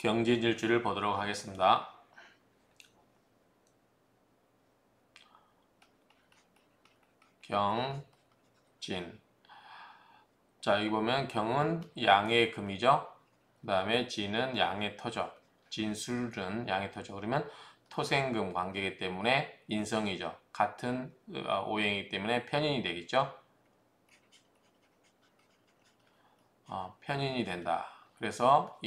경진일주를 보도록 하겠습니다. 경진. 자, 여기 보면 경은 양의 금이죠. 그 다음에 진은 양의 토죠. 진술은 양의 토죠. 그러면 토생금 관계이기 때문에 인성이죠. 같은 오행이기 때문에 편인이 되겠죠. 편인이 된다. 그래서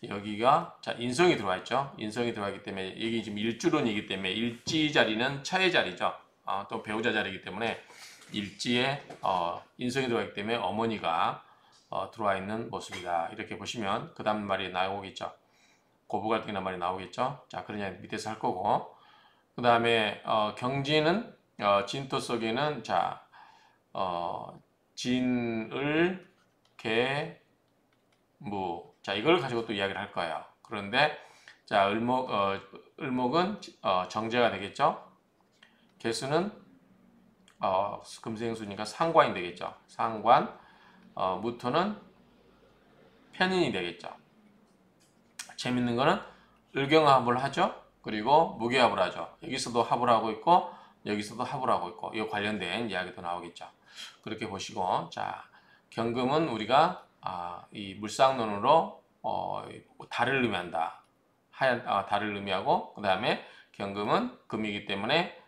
여기가 자 인성이 들어와 있죠. 인성이 들어와 있기 때문에 여기 지금 일주론이기 때문에 일지 자리는 처의 자리죠. 또 배우자 자리이기 때문에 일지에 인성이 들어와 있기 때문에 어머니가 들어와 있는 모습이다. 이렇게 보시면 그 다음 말이 나오겠죠. 고부갈등이라는 말이 나오겠죠. 자, 그러냐 밑에서 할 거고, 그 다음에 경진은 진토 속에는 자 진을 개 무. 자, 이걸 가지고 또 이야기를 할 거예요. 그런데 자, 을목은 정제가 되겠죠. 개수는 금생수니까 상관이 되겠죠. 상관. 무토는 편인이 되겠죠. 재밌는 거는 을경합을 하죠. 그리고 무게합을 하죠. 여기서도 합을 하고 있고 여기서도 합을 하고 있고 이 관련된 이야기도 나오겠죠. 그렇게 보시고, 자, 경금은 우리가 이 물상론으로 달을 의미한다. 달을 의미하고, 그 다음에 경금은 금이기 때문에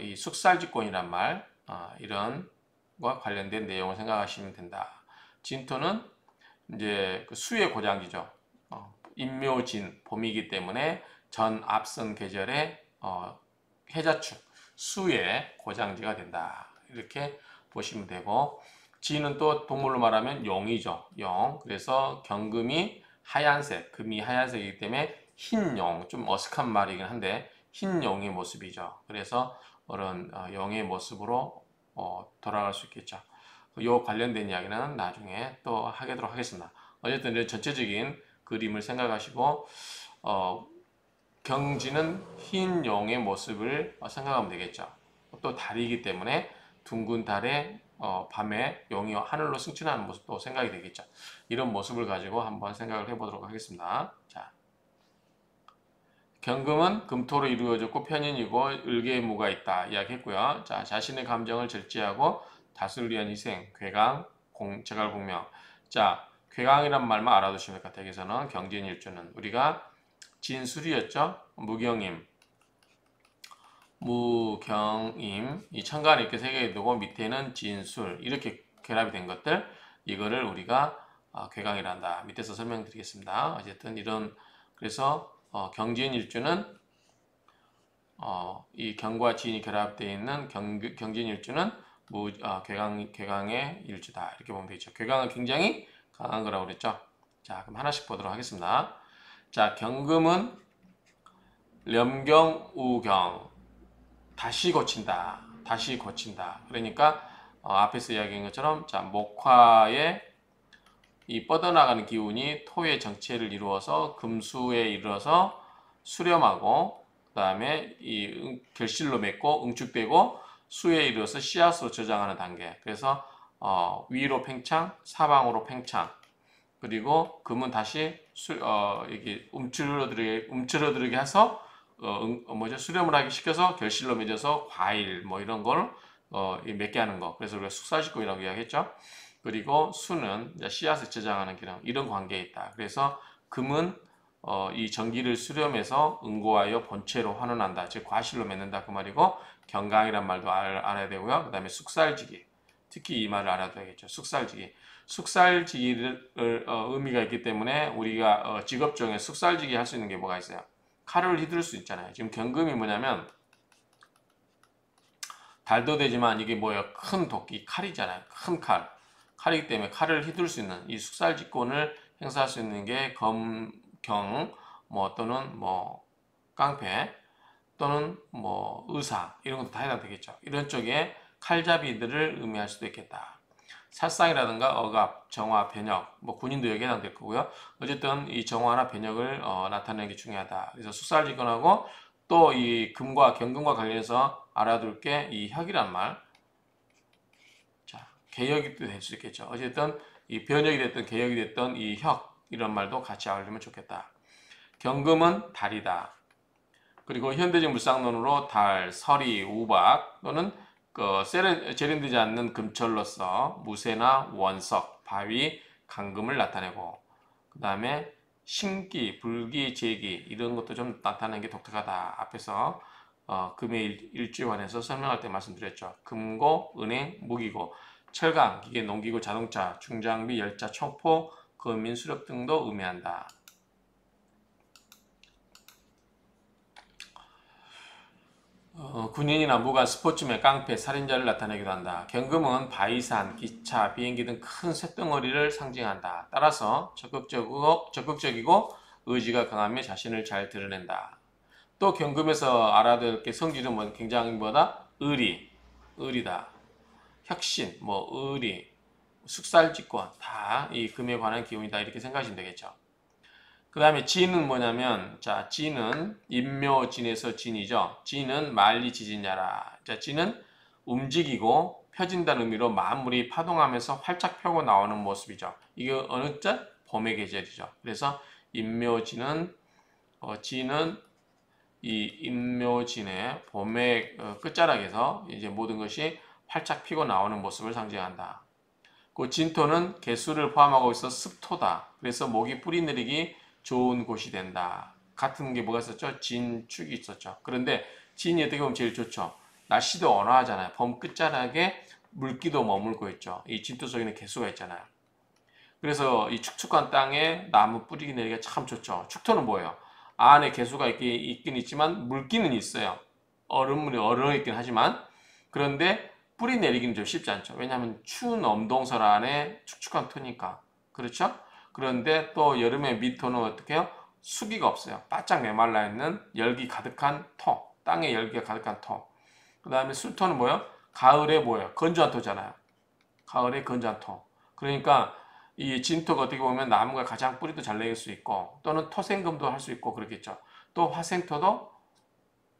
이 숙살직권이란 말, 이런 과 관련된 내용을 생각하시면 된다. 진토는 이제 그 수의 고장지죠. 인묘진 봄이기 때문에 전 앞선 계절의 해자축 수의 고장지가 된다. 이렇게 보시면 되고, 진은 또 동물로 말하면 용이죠. 용. 그래서 경금이 하얀색, 금이 하얀색이기 때문에 흰 용, 좀 어색한 말이긴 한데 흰 용의 모습이죠. 그래서 그런 용의 모습으로 돌아갈 수 있겠죠. 이 관련된 이야기는 나중에 또 하도록 하겠습니다. 어쨌든 이제 전체적인 그림을 생각하시고 경지는 흰 용의 모습을 생각하면 되겠죠. 또 달이기 때문에 둥근 달에 밤에 용이 하늘로 승천하는 모습도 생각이 되겠죠. 이런 모습을 가지고 한번 생각을 해보도록 하겠습니다. 자, 경금은 금토로 이루어졌고 편인이고 을계무가 있다 이야기했고요. 자, 자신의 감정을 절제하고 다스를 위한 희생, 괴강, 제갈공명. 자, 괴강이란 말만 알아두시면 될 것 같아요. 여기서는 경진일주는 우리가 진술이었죠. 무경임, 무경임, 이 천간에 이렇게 세 개 두고 밑에는 진술, 이렇게 결합이 된 것들, 이거를 우리가 괴강이란다. 밑에서 설명드리겠습니다. 어쨌든 이런, 그래서 경진일주는 이 경과 진이 결합되어 있는 경진일주는 괴강의 일주다. 이렇게 보면 되겠죠. 괴강은 굉장히 강한 거라고 그랬죠. 자, 그럼 하나씩 보도록 하겠습니다. 자, 경금은 렴경우경, 다시 고친다. 다시 고친다. 그러니까 앞에서 이야기한 것처럼 자, 목화의 이 뻗어나가는 기운이 토의 정체를 이루어서 금수에 이르러서 수렴하고, 그 다음에 이 결실로 맺고 응축되고 수에 이르러서 씨앗으로 저장하는 단계. 그래서 위로 팽창, 사방으로 팽창. 그리고 금은 다시 이게 움츠러들게 해서 수렴을 하기 시켜서 결실로 맺어서 과일 뭐 이런 걸 맺게 하는 거. 그래서 우리가 숙사직권이라고 이야기했죠. 그리고 수는 씨앗을 저장하는 기능, 이런 관계에 있다. 그래서 금은 이 전기를 수렴해서 응고하여 본체로 환원한다. 즉 과실로 맺는다 그 말이고, 경강이란 말도 알아야 되고요. 그 다음에 숙살지기, 특히 이 말을 알아둬야겠죠. 숙살지기. 숙살지기를 의미가 있기 때문에 우리가 직업 중에 숙살지기 할 수 있는 게 뭐가 있어요? 칼을 휘두를 수 있잖아요. 지금 경금이 뭐냐면 달도 되지만 이게 뭐예요? 큰 도끼, 칼이잖아요. 큰 칼. 칼이기 때문에 칼을 휘두를 수 있는 이 숙살직권을 행사할 수 있는 게 검, 경, 뭐 또는 뭐 깡패 또는 뭐 의사, 이런 것도 다 해당되겠죠. 이런 쪽에 칼잡이들을 의미할 수도 있겠다. 살상이라든가 억압, 정화, 변혁, 뭐 군인도 여기에 해당될 거고요. 어쨌든 이 정화나 변혁을 나타내는 게 중요하다. 그래서 숙살직권하고 또 이 금과 경금과 관련해서 알아둘 게 이 혁이란 말. 자, 개혁이 될 수 있겠죠. 어쨌든 이 변혁이 됐든 개혁이 됐든 이 혁, 이런 말도 같이 알려면 좋겠다. 경금은 달이다. 그리고 현대적 물상론으로 달, 서리, 우박 또는 세련되지 않는 금철로서 무쇠나 원석, 바위, 강금을 나타내고 그 다음에 신기, 불기, 제기 이런 것도 좀 나타내는 게 독특하다. 앞에서 금의 일주에 관해서 설명할 때 말씀드렸죠. 금고, 은행, 무기고, 철강, 기계, 농기구, 자동차, 중장비, 열차, 총포, 금인, 수력 등도 의미한다. 군인이나 무관, 스포츠맨, 깡패, 살인자를 나타내기도 한다. 경금은 바위산, 기차, 비행기 등 큰 쇳덩어리를 상징한다. 따라서 적극적이고 의지가 강하며 자신을 잘 드러낸다. 또 경금에서 알아야 될 게 성질은 굉장히 뭐다? 의리다. 혁신, 의리, 숙살직권 다 이 금에 관한 기운이다 이렇게 생각하시면 되겠죠. 그 다음에 진은 뭐냐면 자 진은 인묘진에서 진이죠. 진은 만리지진야라. 자 진은 움직이고 펴진다는 의미로 만물이 파동하면서 활짝 펴고 나오는 모습이죠. 이게 어느 때? 봄의 계절이죠. 그래서 인묘진은 진은 이 인묘진의 봄의 끝자락에서 이제 모든 것이 활짝 피고 나오는 모습을 상징한다. 그 진토는 개수를 포함하고 있어 습토다. 그래서 모기 뿌리 내리기 좋은 곳이 된다. 같은 게 뭐가 있었죠? 진축이 있었죠. 그런데 진이 어떻게 보면 제일 좋죠. 날씨도 온화하잖아요. 봄 끝자락에 물기도 머물고 있죠. 이 진토 속에는 개수가 있잖아요. 그래서 이 축축한 땅에 나무 뿌리 내리기가 참 좋죠. 축토는 뭐예요? 안에 개수가 있긴 있지만 물기는 있어요. 얼음물이 얼어있긴 하지만 그런데 뿌리 내리기는 좀 쉽지 않죠. 왜냐하면 추운 엄동설 안에 축축한 토니까. 그렇죠? 그런데 또 여름에 밑토는 어떻게 해요? 수기가 없어요. 바짝 메말라 있는 열기 가득한 토. 땅에 열기가 가득한 토. 그 다음에 술토는 뭐예요? 가을에 뭐예요? 건조한 토잖아요. 가을에 건조한 토. 그러니까 이 진토가 어떻게 보면 나무가 가장 뿌리도 잘 내릴 수 있고 또는 토생금도 할 수 있고 그렇겠죠. 또 화생토도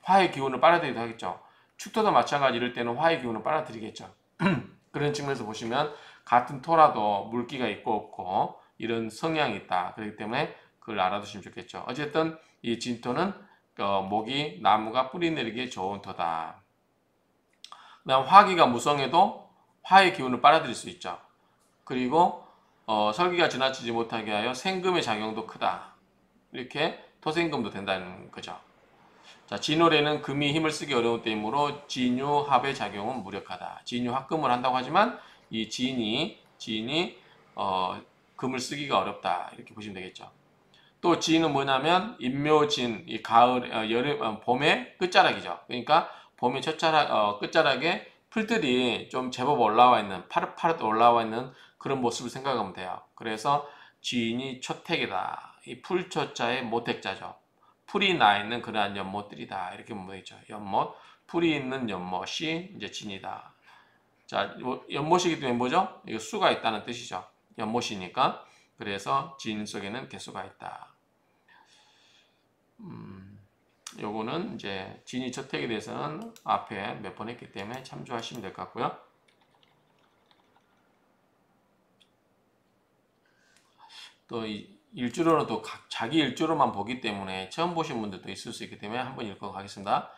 화의 기운을 빨아들이기도 하겠죠. 축토도 마찬가지 이럴 때는 화의 기운을 빨아들이겠죠. 그런 측면에서 보시면 같은 토라도 물기가 있고 없고 이런 성향이 있다. 그렇기 때문에 그걸 알아두시면 좋겠죠. 어쨌든 이 진토는 목이 나무가 뿌리 내리기에 좋은 토다. 그다음 화기가 무성해도 화의 기운을 빨아들일 수 있죠. 그리고 설기가 지나치지 못하게 하여 생금의 작용도 크다. 이렇게 토생금도 된다는 거죠. 자, 진월에는 금이 힘을 쓰기 어려운 때이므로 진유합의 작용은 무력하다. 진유합금을 한다고 하지만 이 진이 금을 쓰기가 어렵다. 이렇게 보시면 되겠죠. 또 진은 뭐냐면 인묘진, 이 가을, 여름, 봄의 끝자락이죠. 그러니까 봄의 끝자락에 풀들이 좀 제법 올라와 있는 파릇파릇 올라와 있는 그런 모습을 생각하면 돼요. 그래서 진이 초택이다. 이 풀초자의 모택자죠. 풀이 나 있는 그러한 연못들이다. 이렇게 보면 되겠죠. 연못, 풀이 있는 연못이 이제 진이다. 자, 연못이기 때문에 뭐죠? 이거 수가 있다는 뜻이죠. 연못이니까. 그래서 진 속에는 개수가 있다. 요거는 이제 진이 저택에 대해서는 앞에 몇 번 했기 때문에 참조하시면 될 것 같고요. 또 일주로는 또 자기 일주로만 보기 때문에 처음 보신 분들도 있을 수 있기 때문에 한번 읽고 가겠습니다.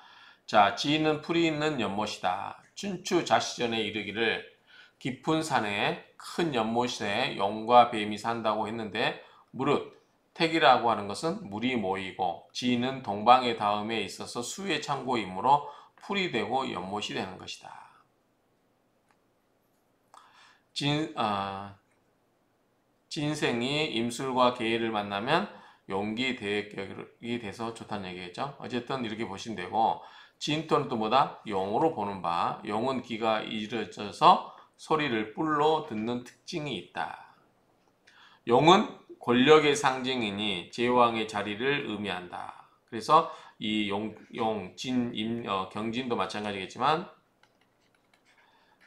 자, 지인은 풀이 있는 연못이다. 춘추 자시전에 이르기를 깊은 산에 큰 연못에 용과 뱀이 산다고 했는데 무릇 택이라고 하는 것은 물이 모이고 지인은 동방의 다음에 있어서 수의 창고이므로 풀이 되고 연못이 되는 것이다. 진생이 임술과 계의를 만나면 용기 대격이 돼서 좋다는 얘기겠죠. 어쨌든 이렇게 보시면 되고 진토는 또 뭐다? 용으로 보는 바. 용은 귀가 이르져서 소리를 뿔로 듣는 특징이 있다. 용은 권력의 상징이니 제왕의 자리를 의미한다. 그래서 이 경진도 마찬가지겠지만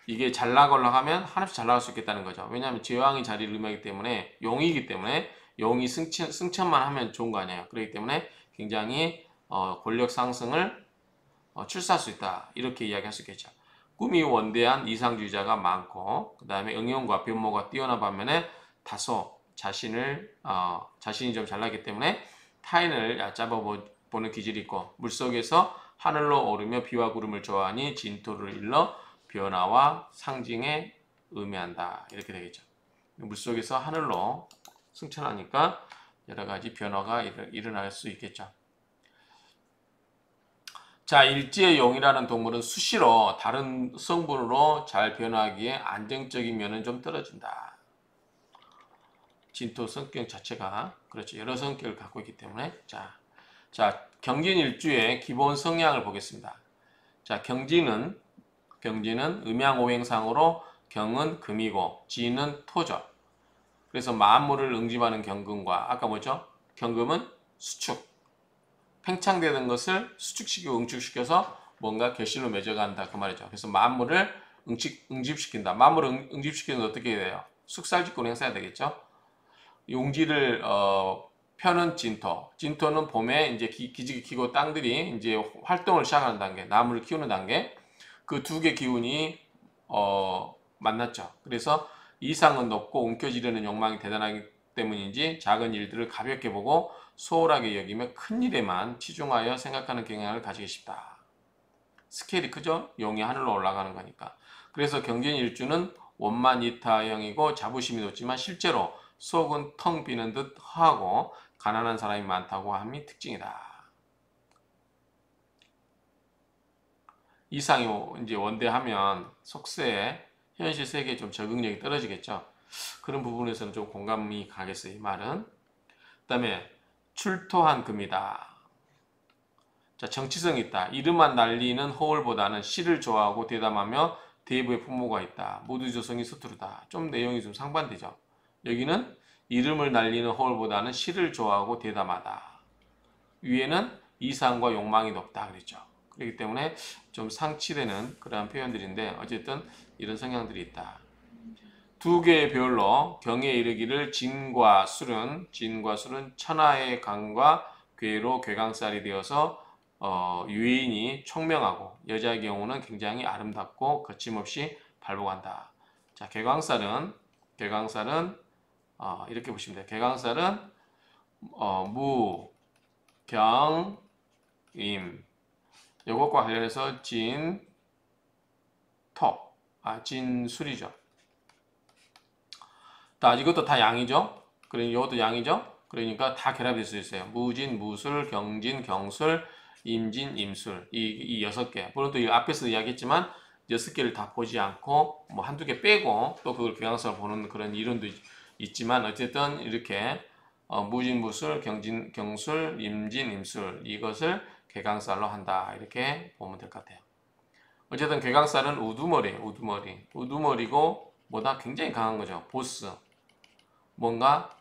이게 잘 나가려고 하면 한없이 잘 나갈 수 있겠다는 거죠. 왜냐하면 제왕의 자리를 의미하기 때문에 용이기 때문에 용이 승천만 하면 좋은 거 아니에요. 그렇기 때문에 굉장히 권력 상승을 출세할 수 있다. 이렇게 이야기할 수 있겠죠. 꿈이 원대한 이상주의자가 많고 그 다음에 응용과 변모가 뛰어난 반면에 다소 자신이 좀 잘나기 때문에 타인을 얕잡아 보는 기질이 있고 물속에서 하늘로 오르며 비와 구름을 좋아하니 진토를 일러 변화와 상징에 의미한다. 이렇게 되겠죠. 물속에서 하늘로 승천하니까 여러 가지 변화가 일어날 수 있겠죠. 자, 일지의 용이라는 동물은 수시로 다른 성분으로 잘 변화하기에 안정적인 면은 좀 떨어진다. 진토 성격 자체가 그렇죠. 여러 성격을 갖고 있기 때문에 자 경진일주의 기본 성향을 보겠습니다. 자, 경진은 음양오행상으로 경은 금이고 진은 토죠. 그래서 만물을 응집하는 경금과 아까 뭐죠? 경금은 수축. 팽창되는 것을 수축시키고 응축시켜서 뭔가 결실로 맺어간다 그 말이죠. 그래서 만물을 응집시킨다. 만물을 응집시키는 건 어떻게 돼요? 숙살직권 행사해야 되겠죠. 용지를 펴는 진토. 진토는 봄에 이제 기지개 키고 땅들이 이제 활동을 시작하는 단계, 나무를 키우는 단계. 그 두 개 기운이 만났죠. 그래서 이상은 높고 움켜쥐려는 욕망이 대단하기 때문인지 작은 일들을 가볍게 보고 소홀하게 여기며 큰 일에만 치중하여 생각하는 경향을 가지기 쉽다. 스케일이 크죠? 용이 하늘로 올라가는 거니까. 그래서 경진일주는 원만이타형이고 자부심이 높지만 실제로 속은 텅 비는 듯 하고 가난한 사람이 많다고 함이 특징이다. 이상이 이제 원대하면 속세에 현실 세계에 좀 적응력이 떨어지겠죠. 그런 부분에서는 좀 공감이 가겠어요. 이 말은. 그 다음에 출토한 금이다. 자, 정치성이 있다. 이름만 날리는 허울보다는 시를 좋아하고 대담하며 대부의 풍모가 있다. 모두 조성이 서투르다. 좀 내용이 좀 상반되죠. 여기는 이름을 날리는 허울보다는 시를 좋아하고 대담하다. 위에는 이상과 욕망이 높다 그랬죠. 그렇기 때문에 좀 상치되는 그러한 표현들인데 어쨌든 이런 성향들이 있다. 두 개의 별로 경에 이르기를 진과 술은 천하의 강과 괴로 괴강살이 되어서 유인이 총명하고 여자의 경우는 굉장히 아름답고 거침없이 발복한다. 자, 괴강살은 이렇게 보시면 돼요. 괴강살은 무, 경, 임 이것과 관련해서 진, 토, 진술이죠. 이것도 다 양이죠. 그러니까 이것도 양이죠. 그러니까 다 결합될 수 있어요. 무진, 무술, 경진, 경술, 임진, 임술 이 6개. 물론 또 이 앞에서 이야기했지만 6개를 다 보지 않고 뭐 한두 개 빼고 또 그걸 교양성을 보는 그런 이론도 있지만 어쨌든 이렇게 무진, 무술, 경진, 경술, 임진, 임술 이것을 괴강살로 한다. 이렇게 보면 될 것 같아요. 어쨌든 괴강살은 우두머리예요. 우두머리고 뭐다 굉장히 강한 거죠. 보스. 뭔가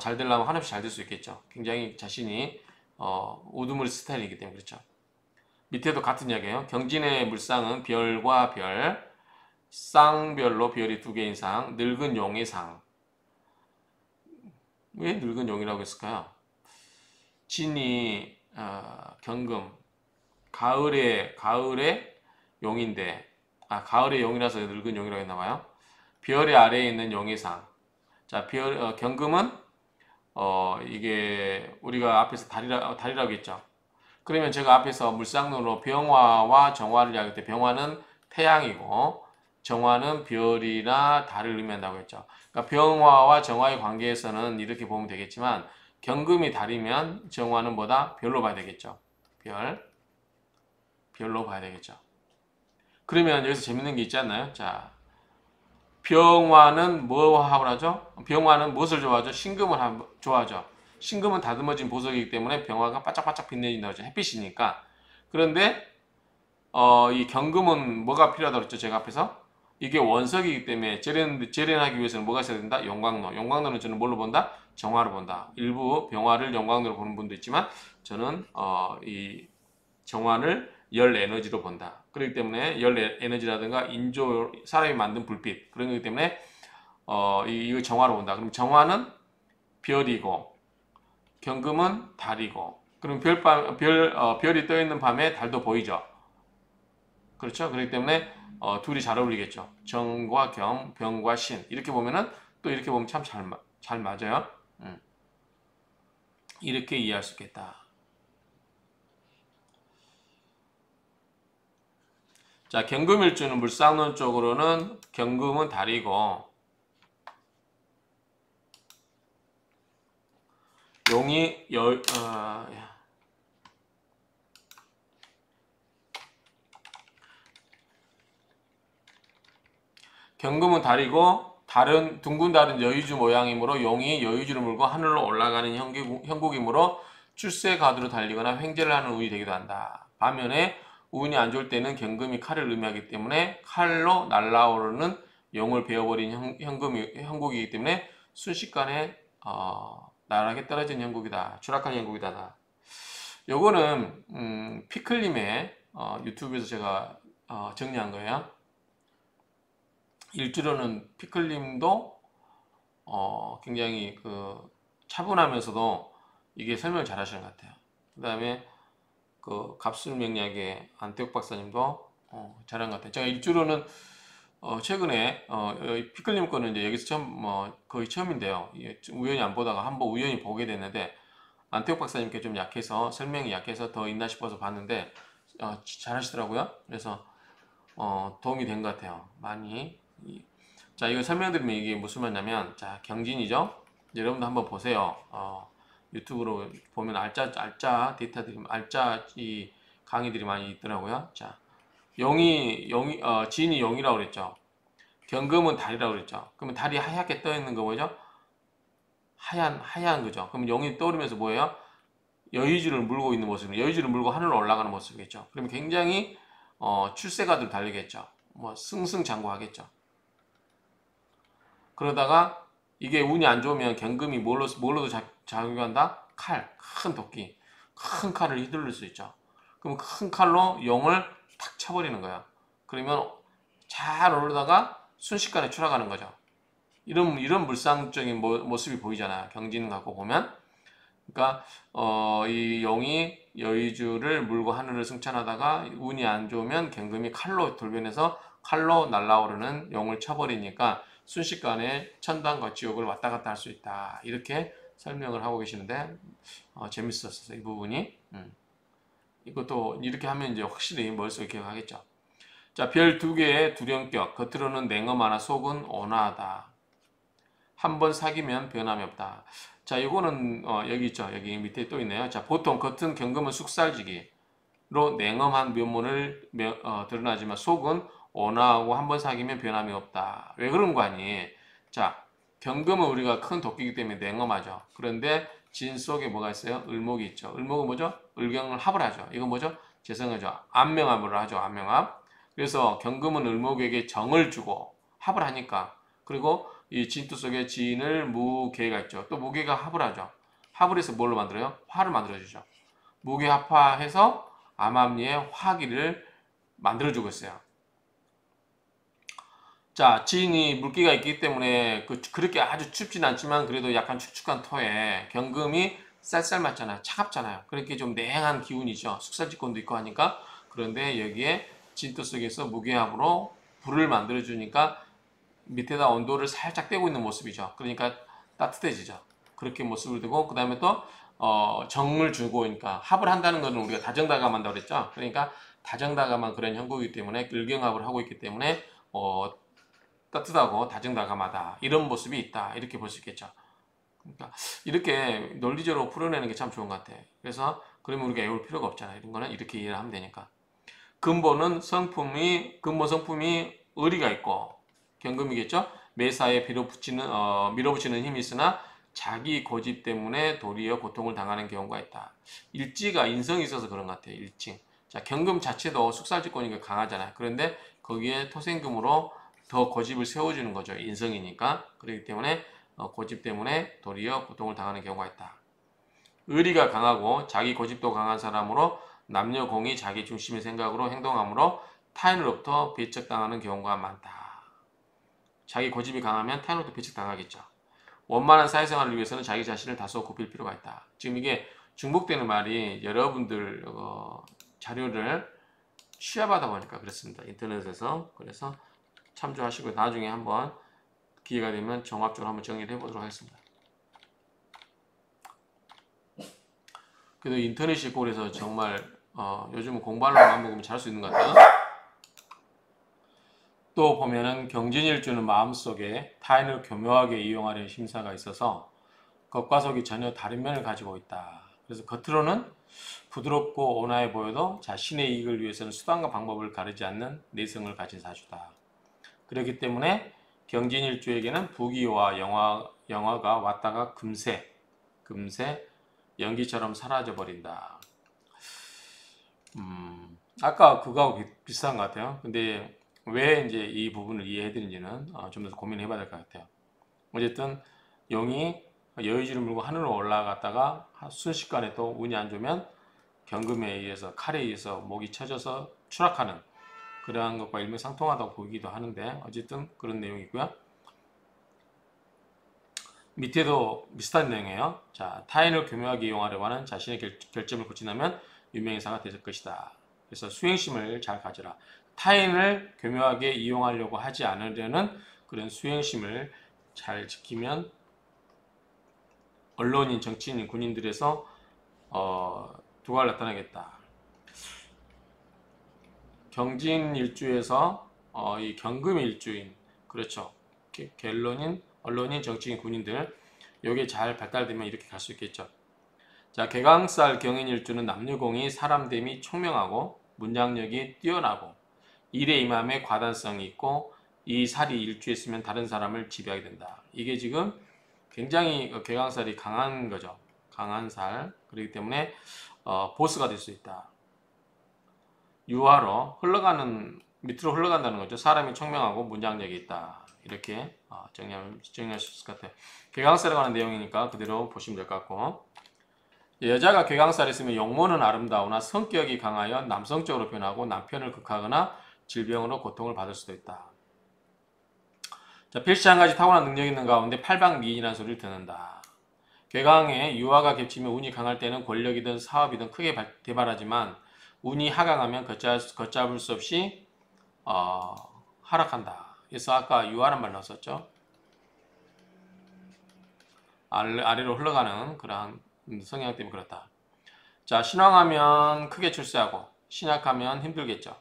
잘 되려면 한없이 잘 될 수 있겠죠. 굉장히 자신이 우두머리 스타일이기 때문에 그렇죠. 밑에도 같은 이야기예요. 경진의 물상은 별과 별, 쌍별로 별이 2개인 상, 늙은 용의 상. 왜 늙은 용이라고 했을까요? 진이 경금 가을의 용인데 가을의 용이라서 늙은 용이라고 했나봐요. 별의 아래에 있는 용의 상. 자, 경금은 이게 우리가 앞에서 달이라고 했죠. 그러면 제가 앞에서 물상론으로 병화와 정화를 이야기할 때 병화는 태양이고 정화는 별이나 달을 의미한다고 했죠. 그러니까 병화와 정화의 관계에서는 이렇게 보면 되겠지만 경금이 달이면 정화는 뭐다? 별로 봐야 되겠죠. 별로 봐야 되겠죠. 그러면 여기서 재밌는 게 있지 않나요? 자, 병화는 뭐 하고 하죠? 병화는 무엇을 좋아하죠? 신금을 좋아하죠. 신금은 다듬어진 보석이기 때문에 병화가 바짝바짝 빛내진다고 하죠. 햇빛이니까. 그런데 이 경금은 뭐가 필요하다고 했죠? 제가 앞에서 이게 원석이기 때문에 재련하기 위해서는 뭐가 있어야 된다? 용광로. 용광로는 저는 뭘로 본다? 정화로 본다. 일부 병화를 용광로로 보는 분도 있지만 저는 이 정화를 열 에너지로 본다. 그렇기 때문에 열 에너지라든가 인조 사람이 만든 불빛 그런 거기 때문에 이거 정화로 본다. 그럼 정화는 별이고 경금은 달이고 그럼 별이 떠 있는 밤에 달도 보이죠. 그렇죠? 그렇기 때문에 둘이 잘 어울리겠죠. 정과 경, 병과 신 이렇게 보면은 또 이렇게 보면 참 잘 맞아요. 이렇게 이해할 수 있겠다. 자, 경금일주는 물상론적으로는 경금은 달이고 용이 경금은 달이고 달은 둥근 달은 여의주 모양이므로 용이 여의주를 물고 하늘로 올라가는 형국이므로 출세 가두로 달리거나 횡재를 하는 운이 되기도 한다. 반면에 운이 안 좋을 때는 경금이 칼을 의미하기 때문에 칼로 날아오르는 용을 베어버린 형국이기 때문에 순식간에 나락에 떨어진 형국이다. 추락한 형국이다. 요거는 피클님의 유튜브에서 제가 정리한 거예요. 일주로는 피클님도 굉장히 차분하면서도 이게 설명을 잘 하시는 것 같아요. 그 다음에 갑술명리학의 안태욱 박사님도 잘한 것 같아요. 제가 일주로는 최근에 피클님 거는 이제 여기서 처음 거의 처음인데요. 우연히 안 보다가 한번 우연히 보게 됐는데 안태욱 박사님께 좀 약해서 설명이 약해서 더 있나 싶어서 봤는데 잘하시더라고요. 그래서 도움이 된 것 같아요. 많이. 자, 이거 설명드리면 이게 무슨 말이냐면, 자, 경진이죠. 여러분도 한번 보세요. 유튜브로 보면 알짜 데이터들이, 알짜 이 강의들이 많이 있더라고요. 자, 진이 용이라고 그랬죠. 경금은 달이라고 그랬죠. 그러면 달이 하얗게 떠 있는 거 뭐죠? 하얀 거죠. 그럼 용이 떠오르면서 뭐예요? 여의주를 물고 있는 모습, 여의주를 물고 하늘로 올라가는 모습이겠죠. 그러면 굉장히 출세가들 달리겠죠. 뭐 승승장구하겠죠. 그러다가 이게 운이 안 좋으면 경금이 뭘로도 작용한다? 칼, 큰 도끼, 큰 칼을 휘두를 수 있죠. 그럼 큰 칼로 용을 탁 쳐버리는 거야. 그러면 잘 오르다가 순식간에 추락하는 거죠. 이런 물상적인 모습이 보이잖아요. 경진 갖고 보면. 그러니까 이 용이 여의주를 물고 하늘을 승천하다가 운이 안 좋으면 경금이 칼로 돌변해서 칼로 날아오르는 용을 쳐버리니까 순식간에 천당과 지옥을 왔다 갔다 할 수 있다. 이렇게 설명을 하고 계시는데 재밌었어요. 이 부분이. 이것도 이렇게 하면 이제 확실히 머릿속에 기억하겠죠. 자, 별 두 개의 두령격. 겉으로는 냉엄하나 속은 온화하다. 한 번 사귀면 변함이 없다. 자, 이거는 여기 있죠. 여기 밑에 또 있네요. 자, 보통 겉은 경금은 쑥살지기로 냉엄한 면모를 드러나지만 속은 온화하고 한 번 사귀면 변함이 없다. 왜 그런 거 아니? 자, 경금은 우리가 큰 도끼이기 때문에 냉엄하죠. 그런데 진 속에 뭐가 있어요? 을목이 있죠. 을목은 뭐죠? 을경을 합을 하죠. 이건 뭐죠? 재성하죠. 안명합을 하죠. 안명합. 그래서 경금은 을목에게 정을 주고 합을 하니까. 그리고 이 진토 속에 진을 무게가 있죠. 또 무게가 합을 하죠. 합을 해서 뭘로 만들어요? 화를 만들어주죠. 무게합화해서 암암리의 화기를 만들어주고 있어요. 자, 진이 물기가 있기 때문에 그렇게 아주 춥진 않지만 그래도 약간 축축한 토에 경금이 쌀쌀 맞잖아요. 차갑잖아요. 그렇게 좀 냉한 기운이죠. 숙살지권도 있고 하니까. 그런데 여기에 진토 속에서 무게합으로 불을 만들어주니까 밑에다 온도를 살짝 떼고 있는 모습이죠. 그러니까 따뜻해지죠. 그렇게 모습을 두고 그 다음에 또 정을 주고 그러니까 합을 한다는 것은 우리가 다정다감한다고 그랬죠. 그러니까 다정다감한 그런 형국이기 때문에 을경합을 하고 있기 때문에 따뜻하고 다정다감하다 이런 모습이 있다 이렇게 볼 수 있겠죠. 그러니까 이렇게 논리적으로 풀어내는 게 참 좋은 것 같아. 그래서 그러면 우리가 외울 필요가 없잖아. 이런 거는 이렇게 이해를 하면 되니까. 근본 성품이 의리가 있고 경금이겠죠. 매사에 밀어붙이는 힘이 있으나 자기 고집 때문에 도리어 고통을 당하는 경우가 있다. 일지가 인성이 있어서 그런 것 같아요. 일지. 자, 경금 자체도 숙살지권이니까 강하잖아요. 그런데 거기에 토생금으로 더 고집을 세워주는 거죠. 인성이니까. 그렇기 때문에 고집 때문에 도리어 고통을 당하는 경우가 있다. 의리가 강하고 자기 고집도 강한 사람으로 남녀공이 자기 중심의 생각으로 행동하므로 타인으로부터 배척당하는 경우가 많다. 자기 고집이 강하면 타인으로부터 배척당하겠죠. 원만한 사회생활을 위해서는 자기 자신을 다소 굽힐 필요가 있다. 지금 이게 중복되는 말이 여러분들 자료를 취합하다 보니까 그렇습니다. 인터넷에서. 그래서 참조하시고 나중에 한번 기회가 되면 종합적으로 한번 정리를 해보도록 하겠습니다. 그래도 인터넷이 있고 그래서 정말 요즘은 공부하려고 마음먹으면 잘할 수 있는 것 같아요. 또 보면은 경진일주는 마음속에 타인을 교묘하게 이용하려는 심사가 있어서 겉과 속이 전혀 다른 면을 가지고 있다. 그래서 겉으로는 부드럽고 온화해 보여도 자신의 이익을 위해서는 수단과 방법을 가리지 않는 내성을 가진 사주다. 그렇기 때문에 경진일주에게는 부귀와 영화가 왔다가 금세 연기처럼 사라져 버린다. 아까 그거하고 비슷한 것 같아요. 근데 왜 이제 이 부분을 이해해드린지는 좀 더 고민해 봐야 될 것 같아요. 어쨌든 용이 여의주를 물고 하늘로 올라갔다가 순식간에 또 운이 안 좋으면 경금에 의해서 칼에 의해서 목이 쳐져서 추락하는 그러한 것과 일맥상통하다고 보기도 하는데 어쨌든 그런 내용이고요. 밑에도 비슷한 내용이에요. 자, 타인을 교묘하게 이용하려고 하는 자신의 결점을 고친다면 유명인사가 될 것이다. 그래서 수행심을 잘 가져라. 타인을 교묘하게 이용하려고 하지 않으려는 그런 수행심을 잘 지키면 언론인, 정치인, 군인들에서 두각을 나타내겠다. 경진일주에서 이 경금일주인, 그렇죠. 갤론인, 언론인, 정치인, 군인들 이게 잘 발달되면 이렇게 갈 수 있겠죠. 자, 개강살 경인일주는 남녀공이 사람됨이 총명하고 문장력이 뛰어나고 일에 임함에 과단성이 있고 이 살이 일주에 있으면 다른 사람을 지배하게 된다. 이게 지금 굉장히 개강살이 강한 거죠. 강한 살. 그렇기 때문에 보스가 될 수 있다. 유화로 밑으로 흘러간다는 거죠. 사람이 총명하고 문장력이 있다. 이렇게 정리할 수 있을 것 같아요. 개강살에 관한 내용이니까 그대로 보시면 될 것 같고, 여자가 개강살에 있으면 용모는 아름다우나 성격이 강하여 남성적으로 변하고 남편을 극하거나 질병으로 고통을 받을 수도 있다. 자, 필시 한 가지 타고난 능력이 있는 가운데 팔방미인이라는 소리를 듣는다. 개강에 유화가 겹치면 운이 강할 때는 권력이든 사업이든 크게 대발하지만 운이 하강하면 걷잡을 수 없이 하락한다. 그래서 아까 유화란 말 나왔었죠. 아래로 흘러가는 그러한 성향 때문에 그렇다. 자, 신왕하면 크게 출세하고 신약하면 힘들겠죠.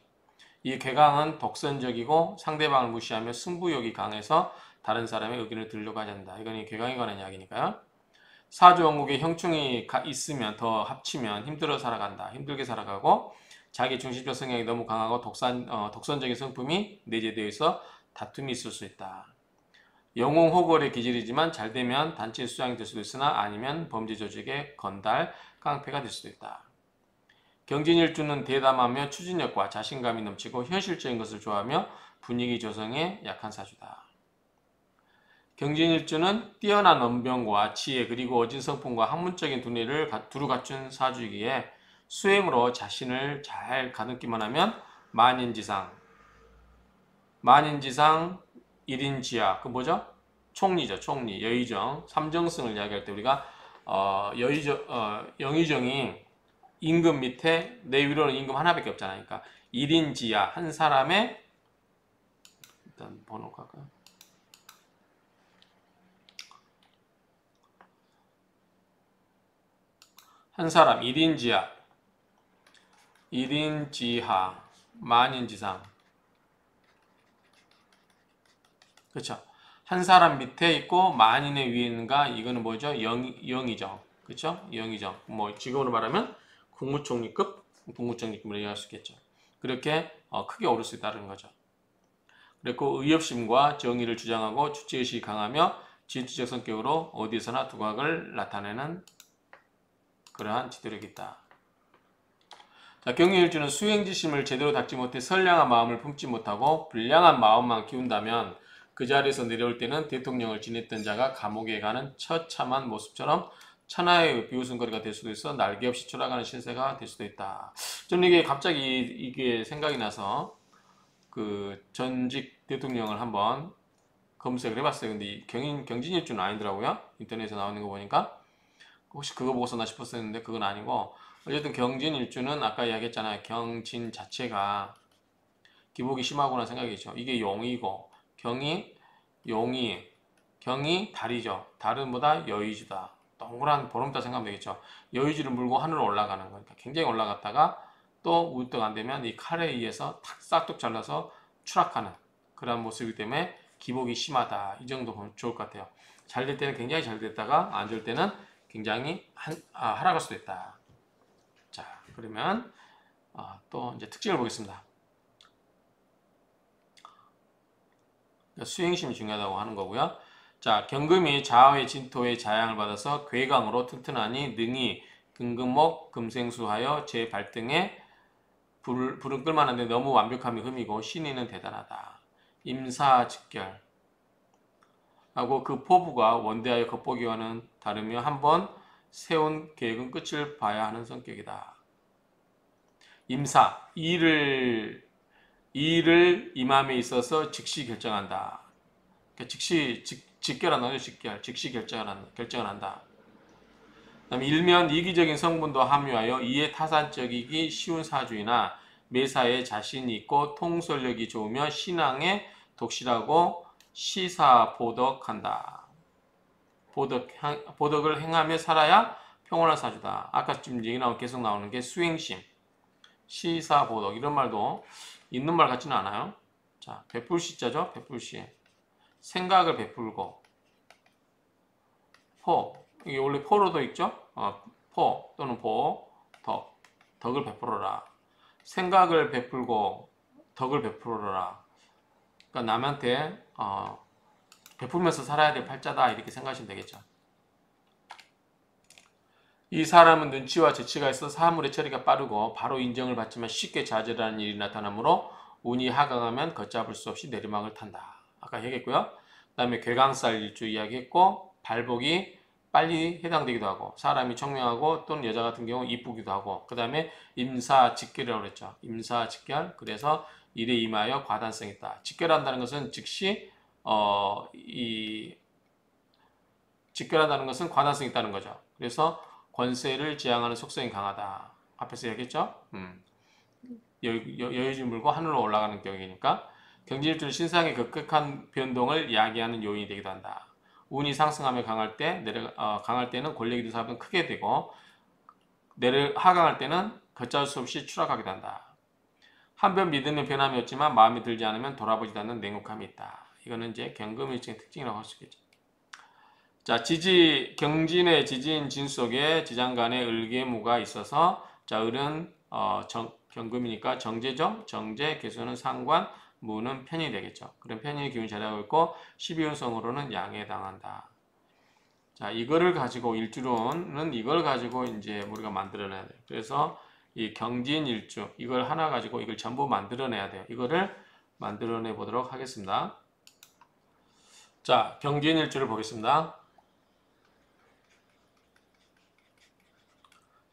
이 개강은 독선적이고 상대방을 무시하며 승부욕이 강해서 다른 사람의 의견을 들으려고 하지 않는다. 이건 이 개강에 관한 이야기니까요. 사주원국에 형충이 있으면 더 합치면 힘들게 살아가고 자기 중심적 성향이 너무 강하고 독선적인 성품이 내재되어 있어 다툼이 있을 수 있다. 영웅호걸의 기질이지만 잘되면 단체 수장이 될 수도 있으나 아니면 범죄 조직의 건달, 깡패가 될 수도 있다. 경진일주는 대담하며 추진력과 자신감이 넘치고 현실적인 것을 좋아하며 분위기 조성에 약한 사주다. 경진일주는 뛰어난 언변과 지혜 그리고 어진 성품과 학문적인 두뇌를 두루 갖춘 사주이기에 수행으로 자신을 잘 가듬기만 하면 만인지상, 일인지하, 그 뭐죠? 총리죠, 총리, 여의정, 삼정승을 이야기할 때 우리가 영의정이 임금 밑에 내 위로는 임금 하나밖에 없잖아요. 그러니까 일인지하, 한 사람의 일단 번호 갈까요? 한 사람 1인지하, 만인지상. 그렇죠. 한 사람 밑에 있고 만인의 위에 있는가? 이거는 뭐죠? 영의정. 그렇죠? 영의정. 뭐 지금으로 말하면 국무총리급을 얘기할 수 있겠죠. 그렇게 크게 오를 수 있다는 거죠. 그리고 의협심과 정의를 주장하고 주체의식이 강하며 진취적 성격으로 어디서나 두각을 나타내는 그러한 지도력이 있다. 자, 경유일주는 수행지심을 제대로 닦지 못해 선량한 마음을 품지 못하고 불량한 마음만 키운다면 그 자리에서 내려올 때는 대통령을 지냈던 자가 감옥에 가는 처참한 모습처럼 천하의 비웃음거리가 될 수도 있어 날개 없이 추락하는 신세가 될 수도 있다. 저는 이게 갑자기 이게 생각이 나서 그 전직 대통령을 한번 검색을 해봤어요. 근데 경진일주는 아니더라고요. 인터넷에 나오는 거 보니까 혹시 그거 보고 썼나 싶었었는데 그건 아니고, 어쨌든 경진일주는 아까 이야기했잖아요. 경진 자체가 기복이 심하구나 생각이죠. 이게 용이고 경이 달이죠. 달은 뭐다? 여의주다. 동그란 보름달 생각하면 되겠죠. 여의주를 물고 하늘로 올라가는 거니까 굉장히 올라갔다가 또 우뚝 안 되면 이 칼에 의해서 탁 싹둑 잘라서 추락하는 그런 모습이기 때문에 기복이 심하다. 이 정도 보면 좋을 것 같아요. 잘 될 때는 굉장히 잘 됐다가 안 될 때는 굉장히 하락할 수도 있다. 자, 그러면 또 이제 특징을 보겠습니다. 수행심이 중요하다고 하는 거고요. 자, 경금이 자화의 진토의 자양을 받아서 괴강으로 튼튼하니 능히 금금목 금생수하여 제 발등에 불은 끌만한데 너무 완벽함이 흠이고 신의는 대단하다. 임사직결 하고 그 포부가 원대하여 겉보기와는 다르며 한번 세운 계획은 끝을 봐야 하는 성격이다. 임사, 일을 임함에 있어서 즉시 결정한다. 그러니까 즉시 직결한다. 즉시 결정을 한다. 그다음에 일면 이기적인 성분도 함유하여 이에 타산적이기 쉬운 사주이나 매사에 자신이 있고 통솔력이 좋으며 신앙에 독실하고 시사보덕한다. 보덕을 행하며 살아야 평온한 사주다. 아까 지금 얘기 계속 나오는 게 수행심, 시사보덕 이런 말도 있는 말 같지는 않아요. 자, 베풀시자죠. 베풀시. 생각을 베풀고 포, 이게 원래 포로도 있죠. 포 또는 덕을 베풀어라. 생각을 베풀고 덕을 베풀어라. 그러니까 남한테 베풀면서 살아야 될 팔자다 이렇게 생각하시면 되겠죠. 이 사람은 눈치와 재치가 있어 사물의 처리가 빠르고 바로 인정을 받지만 쉽게 좌절하는 일이 나타나므로 운이 하강하면 걷잡을 수 없이 내리막을 탄다. 아까 얘기했고요. 그 다음에 괴강살 일주 이야기했고 발복이 빨리 해당되기도 하고 사람이 청명하고 또는 여자 같은 경우 이쁘기도 하고 그 다음에 임사직결이라고 그랬죠. 임사직결. 그래서 일에 임하여 과단성이 있다. 직결한다는 것은 즉시 직결한다는 것은 과단성이 있다는 거죠. 그래서 권세를 지향하는 속성이 강하다. 앞에서 얘기했죠. 여유를 물고 하늘로 올라가는 경우이니까 경진일주는 신상의 급격한 변동을 이야기하는 요인이 되기도 한다. 운이 상승하며 강할 때는 권력이 사업은 크게 되고 하강할 때는 걷잡을 수 없이 추락하게 된다. 한번 믿으면 변함이 없지만 마음에 들지 않으면 돌아보지도 않는 냉혹함이 있다. 이거는 이제 경금일주의 특징이라고 할 수 있겠죠. 자, 경진의 지진 진 속에 지장간에 을계무가 있어서 자, 을은 경금이니까 정제죠. 정제, 개수는 상관, 무는 편이 되겠죠. 그럼 편인의 기운이 자리하고 있고 12운성으로는 양에 해당한다. 자, 이거를 가지고 일주론은 이걸 가지고 이제 우리가 만들어내야 돼요. 그래서 이 경진일주 이걸 하나 가지고 이걸 전부 만들어내야 돼요. 이거를 만들어내 보도록 하겠습니다. 자, 경진일주를 보겠습니다.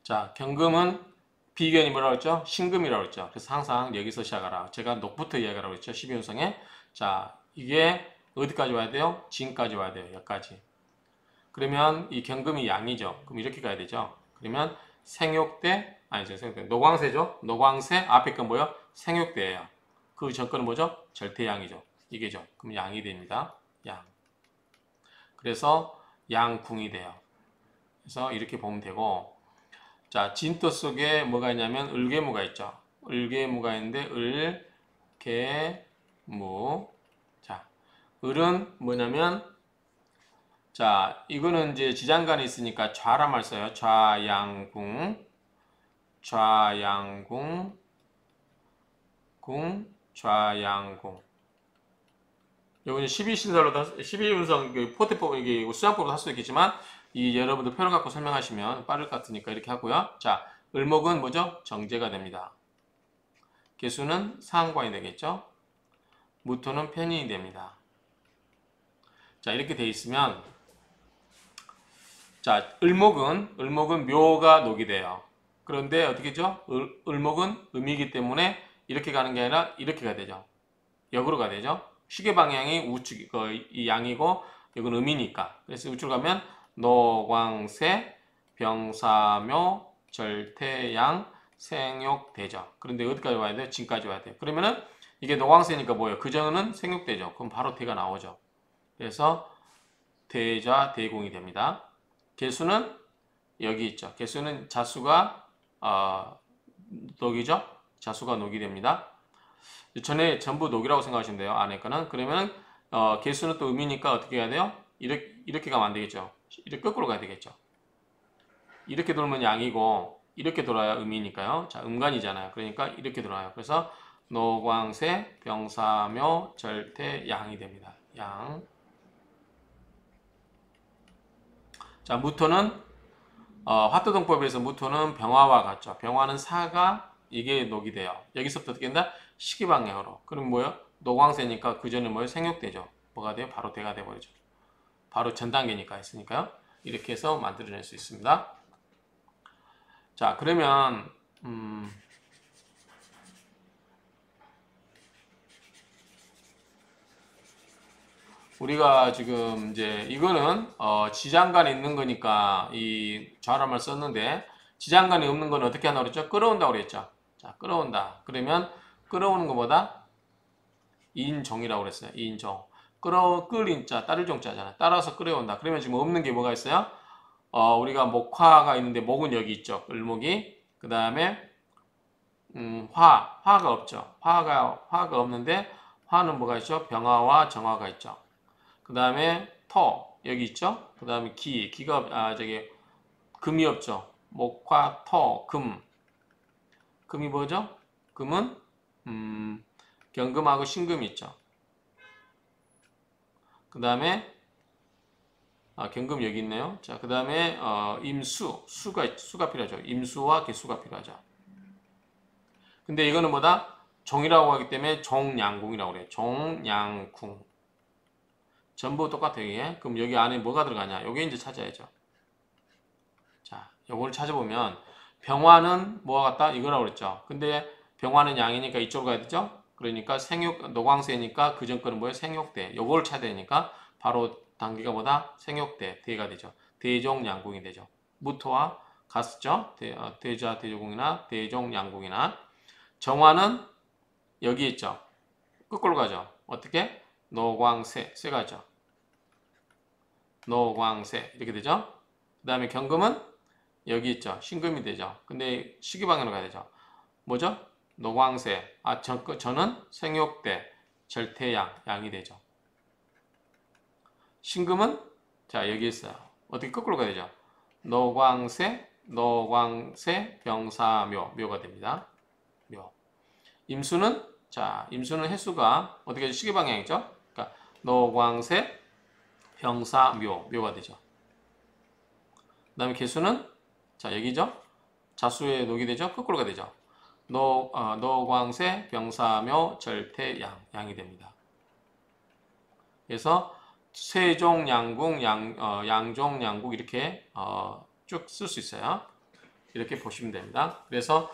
자, 경금은 비견이 뭐라고 했죠? 신금이라고 했죠. 그래서 항상 여기서 시작하라. 제가 녹부터 이야기하라고 했죠. 12운성에. 자, 이게 어디까지 와야 돼요? 진까지 와야 돼요. 여기까지. 그러면 이 경금이 양이죠. 그럼 이렇게 가야 되죠. 그러면 노광세죠. 노광세 앞에 건 뭐요? 생육대예요. 그 전건은 뭐죠? 절대양이죠. 이게죠. 그럼 양이 됩니다. 양. 그래서 양궁이 돼요. 그래서 이렇게 보면 되고 자, 진토 속에 뭐가 있냐면 을계무가 있죠. 을계무가 있는데 을계무. 자, 을은 뭐냐면 자, 이거는 이제 지장간에 있으니까 좌란 말 써요. 좌양궁. 좌양궁. 좌양궁. 요거는 12운성 포테법 이게 수양법으로 할 수도 있겠지만 이 여러분들 표를 갖고 설명하시면 빠를 것 같으니까 이렇게 하고요. 자, 을목은 뭐죠? 정제가 됩니다. 개수는 상관이 되겠죠. 무토는 편인이 됩니다. 자, 이렇게 돼 있으면 자, 을목은 묘가 녹이 돼요. 그런데 어떻게죠? 을목은 음이기 때문에 이렇게 가는 게 아니라 이렇게 가야 되죠. 역으로 가야 되죠. 시계 방향이 우측 이 양이고 이건 음이니까. 그래서 우측으로 가면 노광세, 병사묘, 절태양, 생욕대죠. 그런데 어디까지 와야 돼요? 진까지 와야 돼요. 그러면은 이게 노광세니까 뭐예요? 그전은 생욕대죠. 그럼 바로 대가 나오죠. 그래서 대자 대공이 됩니다. 개수는 여기 있죠. 개수는 자수가 녹이죠. 자수가 녹이 됩니다. 전에 전부 녹이라고 생각하시면 돼요. 안에 거는. 그러면 개수는 또 음이니까 어떻게 해야 돼요? 이렇게 가면 안 되겠죠. 이렇게 거꾸로 가야 되겠죠. 이렇게 돌면 양이고 이렇게 돌아야 음이니까요. 자, 음간이잖아요. 그러니까 이렇게 돌아요. 그래서 노광세, 병사묘, 절태, 양이 됩니다. 양. 자, 무토는 화토동법에서 무토는 병화와 같죠. 병화는 사가 이게 녹이 돼요. 여기서부터 어떻게 된다? 시기방향으로. 그럼 뭐요? 노광세니까 그 전에 뭐요? 생육되죠. 뭐가 돼요? 바로 대가 돼버리죠. 바로 전 단계니까 했으니까요. 이렇게 해서 만들어낼 수 있습니다. 자, 그러면 우리가 지금 이제 이거는 지장간에 있는 거니까 이 좌람을 썼는데 지장간에 없는 건 어떻게 하나 그랬죠? 끌어온다고 그랬죠. 자, 끌어온다. 그러면 끌어오는 것보다 인종이라고 그랬어요. 인종. 끌인 자, 따를 종자잖아. 따라서 끌어온다. 그러면 지금 없는 게 뭐가 있어요? 우리가 목화가 있는데 목은 여기 있죠. 을목이. 그 다음에 화가 없죠. 화가 없는데 화는 뭐가 있죠? 병화와 정화가 있죠. 그 다음에 토 여기 있죠. 그 다음에 기가 금이 없죠. 목화 토 금이 뭐죠? 금은 경금하고 신금이 있죠. 그 다음에 경금 여기 있네요. 자, 그 다음에 수가 필요하죠. 임수와 개수가 필요하죠. 근데 이거는 뭐다? 종이라고 하기 때문에 종양궁이라고 그래요. 종양궁. 전부 똑같아요. 이게. 그럼 여기 안에 뭐가 들어가냐? 요게 이제 찾아야죠. 자, 요걸 찾아보면 병화는 뭐가 같다? 이거라고 그랬죠. 근데 병화는 양이니까 이쪽으로 가야 되죠. 그러니까 노광세니까 그전 거는 뭐예요? 생육대. 요걸 찾아야 되니까 바로 단계가 뭐다? 생육대, 대가 되죠. 대종양궁이 되죠. 무토와 같죠. 대자 대조궁이나 대종양궁이나 정화는 여기 있죠. 거꾸로 가죠. 어떻게? 노광세, 세가죠. 노광세 이렇게 되죠. 그 다음에 경금은 여기 있죠. 신금이 되죠. 근데 시기방향으로 가야 되죠. 뭐죠? 노광세. 저는 생육대, 절태양, 양이 되죠. 신금은 자 여기 있어요. 어떻게 거꾸로 가야 되죠? 노광세, 병사묘, 묘가 됩니다. 묘. 임수는 자 임수는 횟수가 어떻게 시기방향이죠? 그러니까 노광세, 병사묘, 묘가 되죠. 그 다음에 개수는 자 여기죠. 자수에 녹이 되죠. 거꾸로가 되죠. 노광세, 병사묘, 절태, 양이 됩니다. 그래서 세종양궁, 양종양궁 이렇게 쭉 쓸 수 있어요. 이렇게 보시면 됩니다. 그래서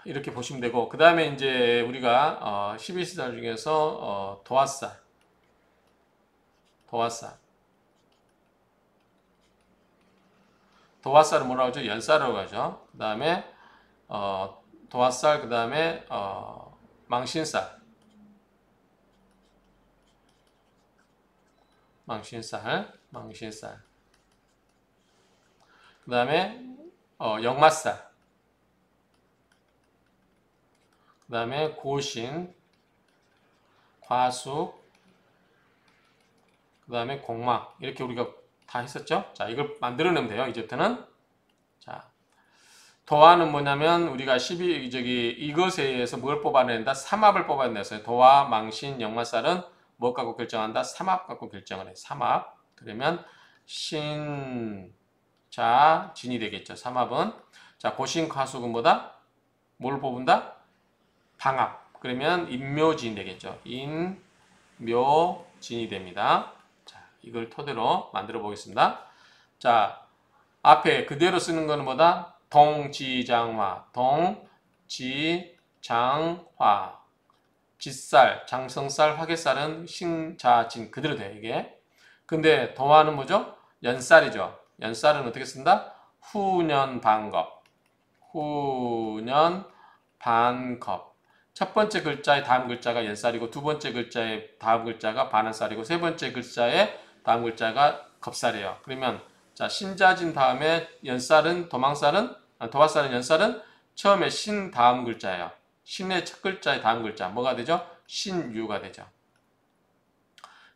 이렇게 보시면 되고 그 다음에 이제 우리가 12시달 중에서 도화살 도화살은 뭐라고 하죠? 연살이라고 하죠. 그 다음에 도화살 그 다음에 망신살 그 다음에 역마살 그 다음에 고신 과숙 그 다음에 공막 이렇게 우리가 다 했었죠. 자, 이걸 만들어내면 돼요. 이제부터는. 자, 도화는 뭐냐면 우리가 이것에 의해서 뭘 뽑아낸다? 삼합을 뽑아내서요. 도화, 망신, 역마살은 뭐 갖고 결정한다? 삼합 갖고 결정을 해. 삼합. 그러면 신, 자, 진이 되겠죠. 삼합은. 자, 고신, 과숙은 뭐다? 뭘 뽑은다? 방합. 그러면 인묘진 되겠죠. 인묘진이 됩니다. 이걸 토대로 만들어 보겠습니다. 자, 앞에 그대로 쓰는 거는 뭐다? 동지장화, 동지장화, 짓살, 장성살, 화개살은 신자진 그대로 돼요. 이게. 근데 도화는 뭐죠? 연살이죠. 연살은 어떻게 쓴다? 후년반겁, 후년반겁. 첫 번째 글자의 다음 글자가 연살이고 두 번째 글자의 다음 글자가 반한살이고 세 번째 글자의 다음 글자가 겁살이에요. 그러면 자, 신자진 다음에 연살은 도화살은 연살은 처음에 신 다음 글자예요. 신의 첫 글자의 다음 글자 뭐가 되죠? 신유가 되죠.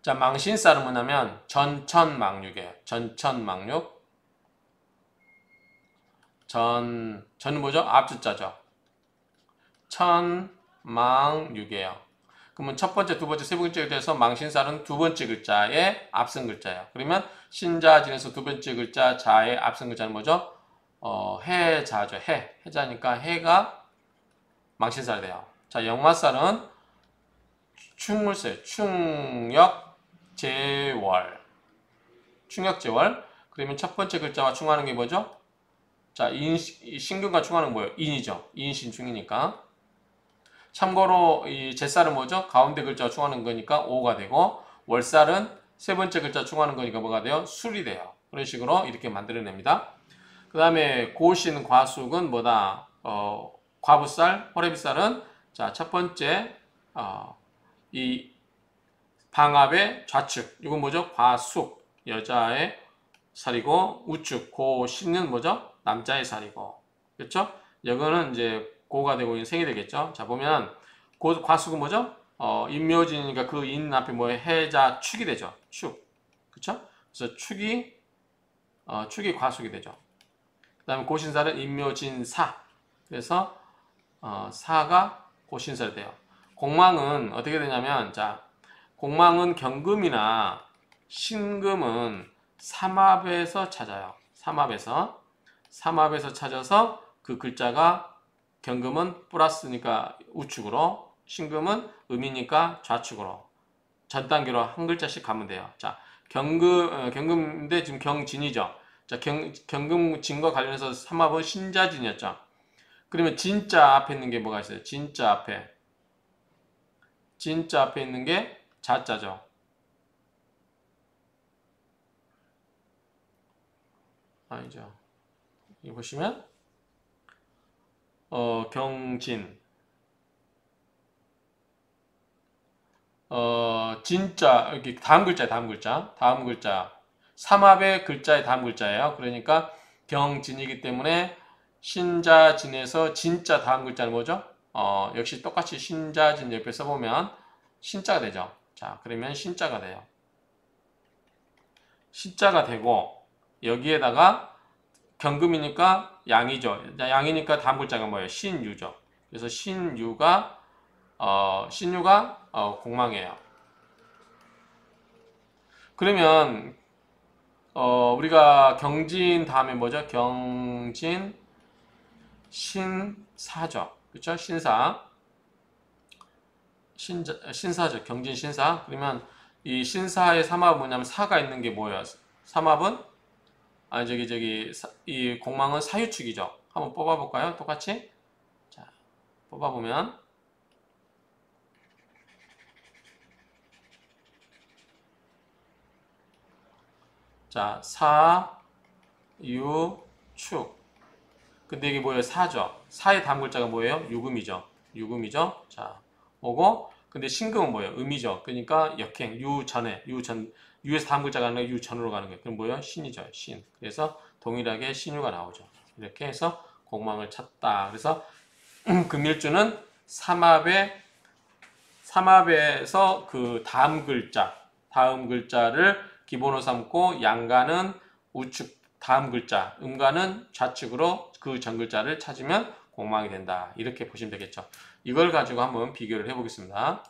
자, 망신살은 뭐냐면 전천망육이에요. 전천망육. 전은 뭐죠? 앞주자죠. 천망육이에요. 그러면 첫 번째, 두 번째, 세 번째 글자에서 망신살은 두 번째 글자의 앞선 글자예요. 그러면 신자진에서 두 번째 글자 자의 앞선 글자는 뭐죠? 해자죠. 해자니까 해가 망신살이 돼요. 자, 역마살은 충을 써요. 충역제월. 충역제월. 그러면 첫 번째 글자와 충하는 게 뭐죠? 자, 신금과 충하는 뭐예요? 인이죠. 인신충이니까. 참고로 이 제살은 뭐죠? 가운데 글자 충하는 거니까 오가 되고, 월살은 세 번째 글자 충하는 거니까 뭐가 돼요? 술이 돼요. 그런 식으로 이렇게 만들어냅니다. 그 다음에 고신, 과숙은 뭐다? 과부살, 호래비살은 자, 첫 번째 이 방압의 좌측, 이건 뭐죠? 과숙, 여자의 살이고, 우측, 고신은 뭐죠? 남자의 살이고, 그렇죠? 이거는 이제 고가 되고 있는 생이 되겠죠. 자, 보면 과숙은 뭐죠? 인묘진이니까 그 인 앞에 뭐에 해자 축이 되죠. 축, 그렇죠? 그래서 축이 과숙이 되죠. 그 다음에 고신살은 인묘진사, 그래서 사가 고신살이 돼요. 공망은 어떻게 되냐면, 자, 공망은 경금이나 신금은 삼합에서 찾아요. 삼합에서 찾아서 그 글자가 경금은 플러스니까 우측으로, 신금은 음이니까 좌측으로 전 단계로 한 글자씩 가면 돼요. 자, 경금인데 지금 경진이죠. 자, 경금진과 관련해서 삼합은 신자진이었죠. 그러면 진자 앞에 있는 게 뭐가 있어요? 진자 앞에 있는 게 자자죠. 아니죠. 여기 보시면 경진, 진자, 여기 다음 글자 삼합의 글자의 다음 글자예요. 그러니까 경진이기 때문에 신자진에서 진자 다음 글자는 뭐죠? 역시 똑같이 신자진 옆에 써보면 신자가 되죠. 자, 그러면 신자가 돼요. 신자가 되고, 여기에다가 경금이니까 양이죠. 양이니까 다음 글자가 뭐예요? 신유죠. 그래서 신유가 공망이에요. 그러면 우리가 경진 다음에 뭐죠? 경진 신사죠. 그렇죠? 신사죠. 경진 신사. 그러면 이 신사의 삼합은 뭐냐면 사가 있는 게 뭐예요? 삼합은 이 공망은 사유축이죠. 한번 뽑아볼까요? 똑같이. 자, 뽑아보면 자, 사유축. 근데 이게 뭐예요? 사죠. 사의 다음 글자가 뭐예요? 유금이죠. 자, 오고, 근데 신금은 뭐예요? 음이죠. 그러니까 역행, 유에서 다음 글자가 아니라 유전으로 가는 거예요. 그럼 뭐예요? 신이죠. 신. 그래서 동일하게 신유가 나오죠. 이렇게 해서 공망을 찾다. 그래서 금일주는 삼합에서 그 다음 글자를 기본으로 삼고, 양가는 우측 다음 글자, 음가는 좌측으로 그 전 글자를 찾으면 공망이 된다. 이렇게 보시면 되겠죠. 이걸 가지고 한번 비교를 해보겠습니다.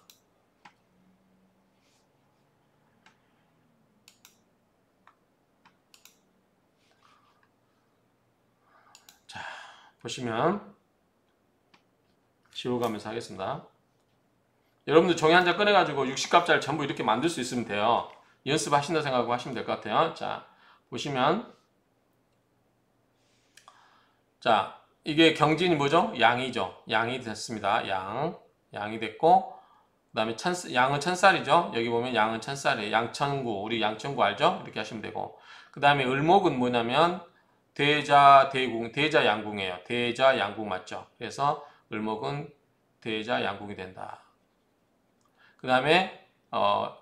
자, 보시면 지워가면서 하겠습니다. 여러분들 종이 한 장 꺼내가지고 60갑자를 전부 이렇게 만들 수 있으면 돼요. 연습하신다 생각하고 하시면 될 것 같아요. 자, 보시면 자, 이게 경진이 뭐죠? 양이죠. 양이 됐습니다. 양이 됐고, 그 다음에 양은 천살이죠. 여기 보면 양은 천살이에요. 양천구, 우리 양천구 알죠? 이렇게 하시면 되고, 그 다음에 을목은 뭐냐면 대자양궁이에요. 대자양궁 맞죠? 그래서 을목은 대자양궁이 된다. 그 다음에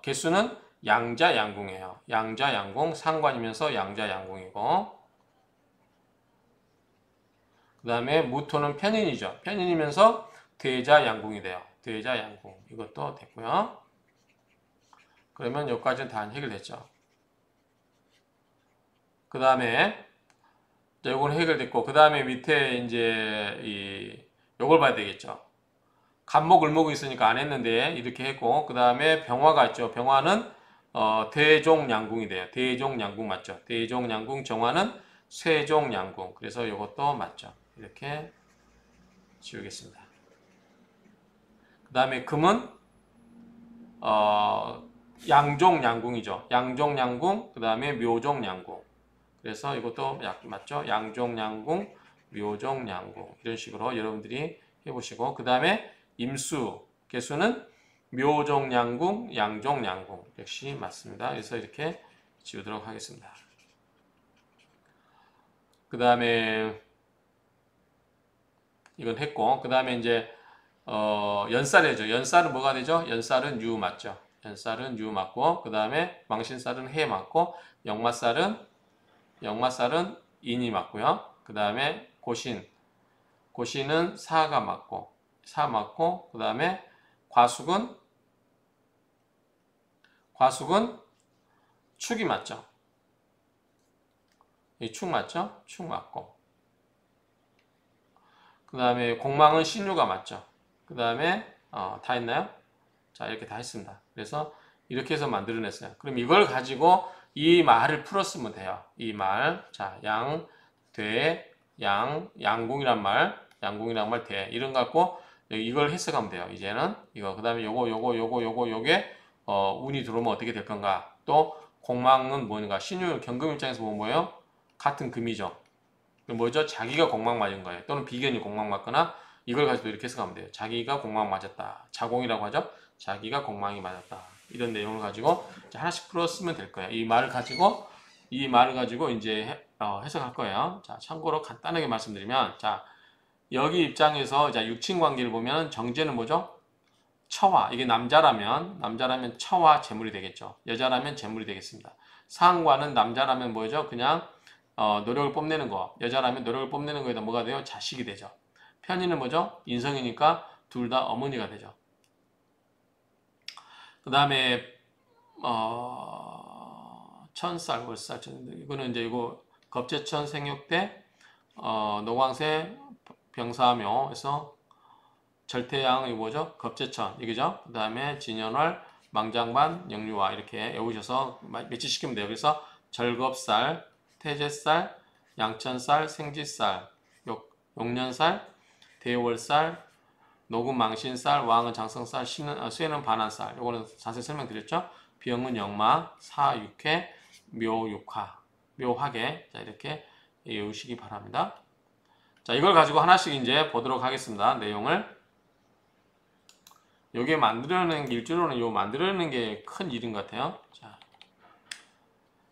개수는 양자 양궁이에요. 양자 양궁, 상관이면서 양자 양궁이고, 그 다음에 무토는 편인이죠. 편인이면서 대자 양궁이 돼요. 대자 양궁. 이것도 됐고요. 그러면 여기까지는 다 해결됐죠. 그 다음에 요거는 해결됐고, 그 다음에 밑에 이제 요걸 봐야 되겠죠. 간목 을목이 있으니까 안 했는데 이렇게 했고, 그 다음에 병화가 있죠. 병화는 대종양궁이 돼요. 대종양궁 맞죠? 대종양궁, 정화는 쇠종양궁. 그래서 이것도 맞죠. 이렇게 지우겠습니다. 그 다음에 금은 양종양궁이죠. 양종양궁, 그 다음에 묘종양궁. 그래서 이것도 맞죠? 양종양궁, 묘종양궁. 이런 식으로 여러분들이 해보시고, 그 다음에 임수, 개수는 묘종양궁, 양종양궁. 역시 맞습니다. 그래서 이렇게 지우도록 하겠습니다. 그 다음에 이건 했고, 그 다음에 이제 연살이죠. 연살은 뭐가 되죠? 연살은 유 맞죠? 연살은 유 맞고, 그 다음에 망신살은 해 맞고, 역마살은 인이 맞고요. 그 다음에 고신은 사가 맞고, 사 맞고, 그 다음에 과숙은 축이 맞죠? 이 축 맞죠? 축 맞고, 그 다음에 공망은 신유가 맞죠? 그 다음에 다 했나요? 자, 이렇게 다 했습니다. 그래서 이렇게 해서 만들어냈어요. 그럼 이걸 가지고 이 말을 풀었으면 돼요. 이 말. 자, 양궁이란 말, 대. 이런 거 갖고 이걸 해석하면 돼요. 이제는 이거. 그 다음에 요게 운이 들어오면 어떻게 될 건가. 또 공망은 뭔가. 신유 경금 입장에서 보면 뭐예요? 같은 금이죠. 뭐죠? 자기가 공망 맞은 거예요. 또는 비견이 공망 맞거나 이걸 가지고 이렇게 해석하면 돼요. 자기가 공망 맞았다. 자공이라고 하죠. 자기가 공망이 맞았다. 이런 내용을 가지고 하나씩 풀었으면 될 거예요. 이 말을 가지고 이제 해석할 거예요. 자, 참고로 간단하게 말씀드리면, 자, 여기 입장에서 자, 육친 관계를 보면 정제는 뭐죠? 처와. 이게 남자라면 처와 재물이 되겠죠. 여자라면 재물이 되겠습니다. 상관은 남자라면 뭐죠? 그냥 노력을 뽐내는 거. 여자라면 노력을 뽐내는 거에다 뭐가 돼요? 자식이 되죠. 편인은 뭐죠? 인성이니까 둘 다 어머니가 되죠. 그 다음에 천살, 월살, 이거는 이제 이거 겁재천, 생육대, 노광세, 병사묘에서 절태양, 이거 뭐죠? 겁재천, 이거죠? 그 다음에 진연월, 망장반, 영유화 이렇게 외우셔서 매치시키면 돼요. 그래서 절겁살, 태제살, 양천살, 생지살, 용년살, 대월살, 녹은 망신살, 왕은 장성살, 쇠는 반한살. 요거는 자세히 설명드렸죠? 병은 역마, 사육회, 묘육화, 묘화계. 자, 이렇게 외우시기 바랍니다. 자, 이걸 가지고 하나씩 이제 보도록 하겠습니다. 내용을. 요게 만들어내는 게, 일주로는 요 만들어내는 게 큰 일인 것 같아요.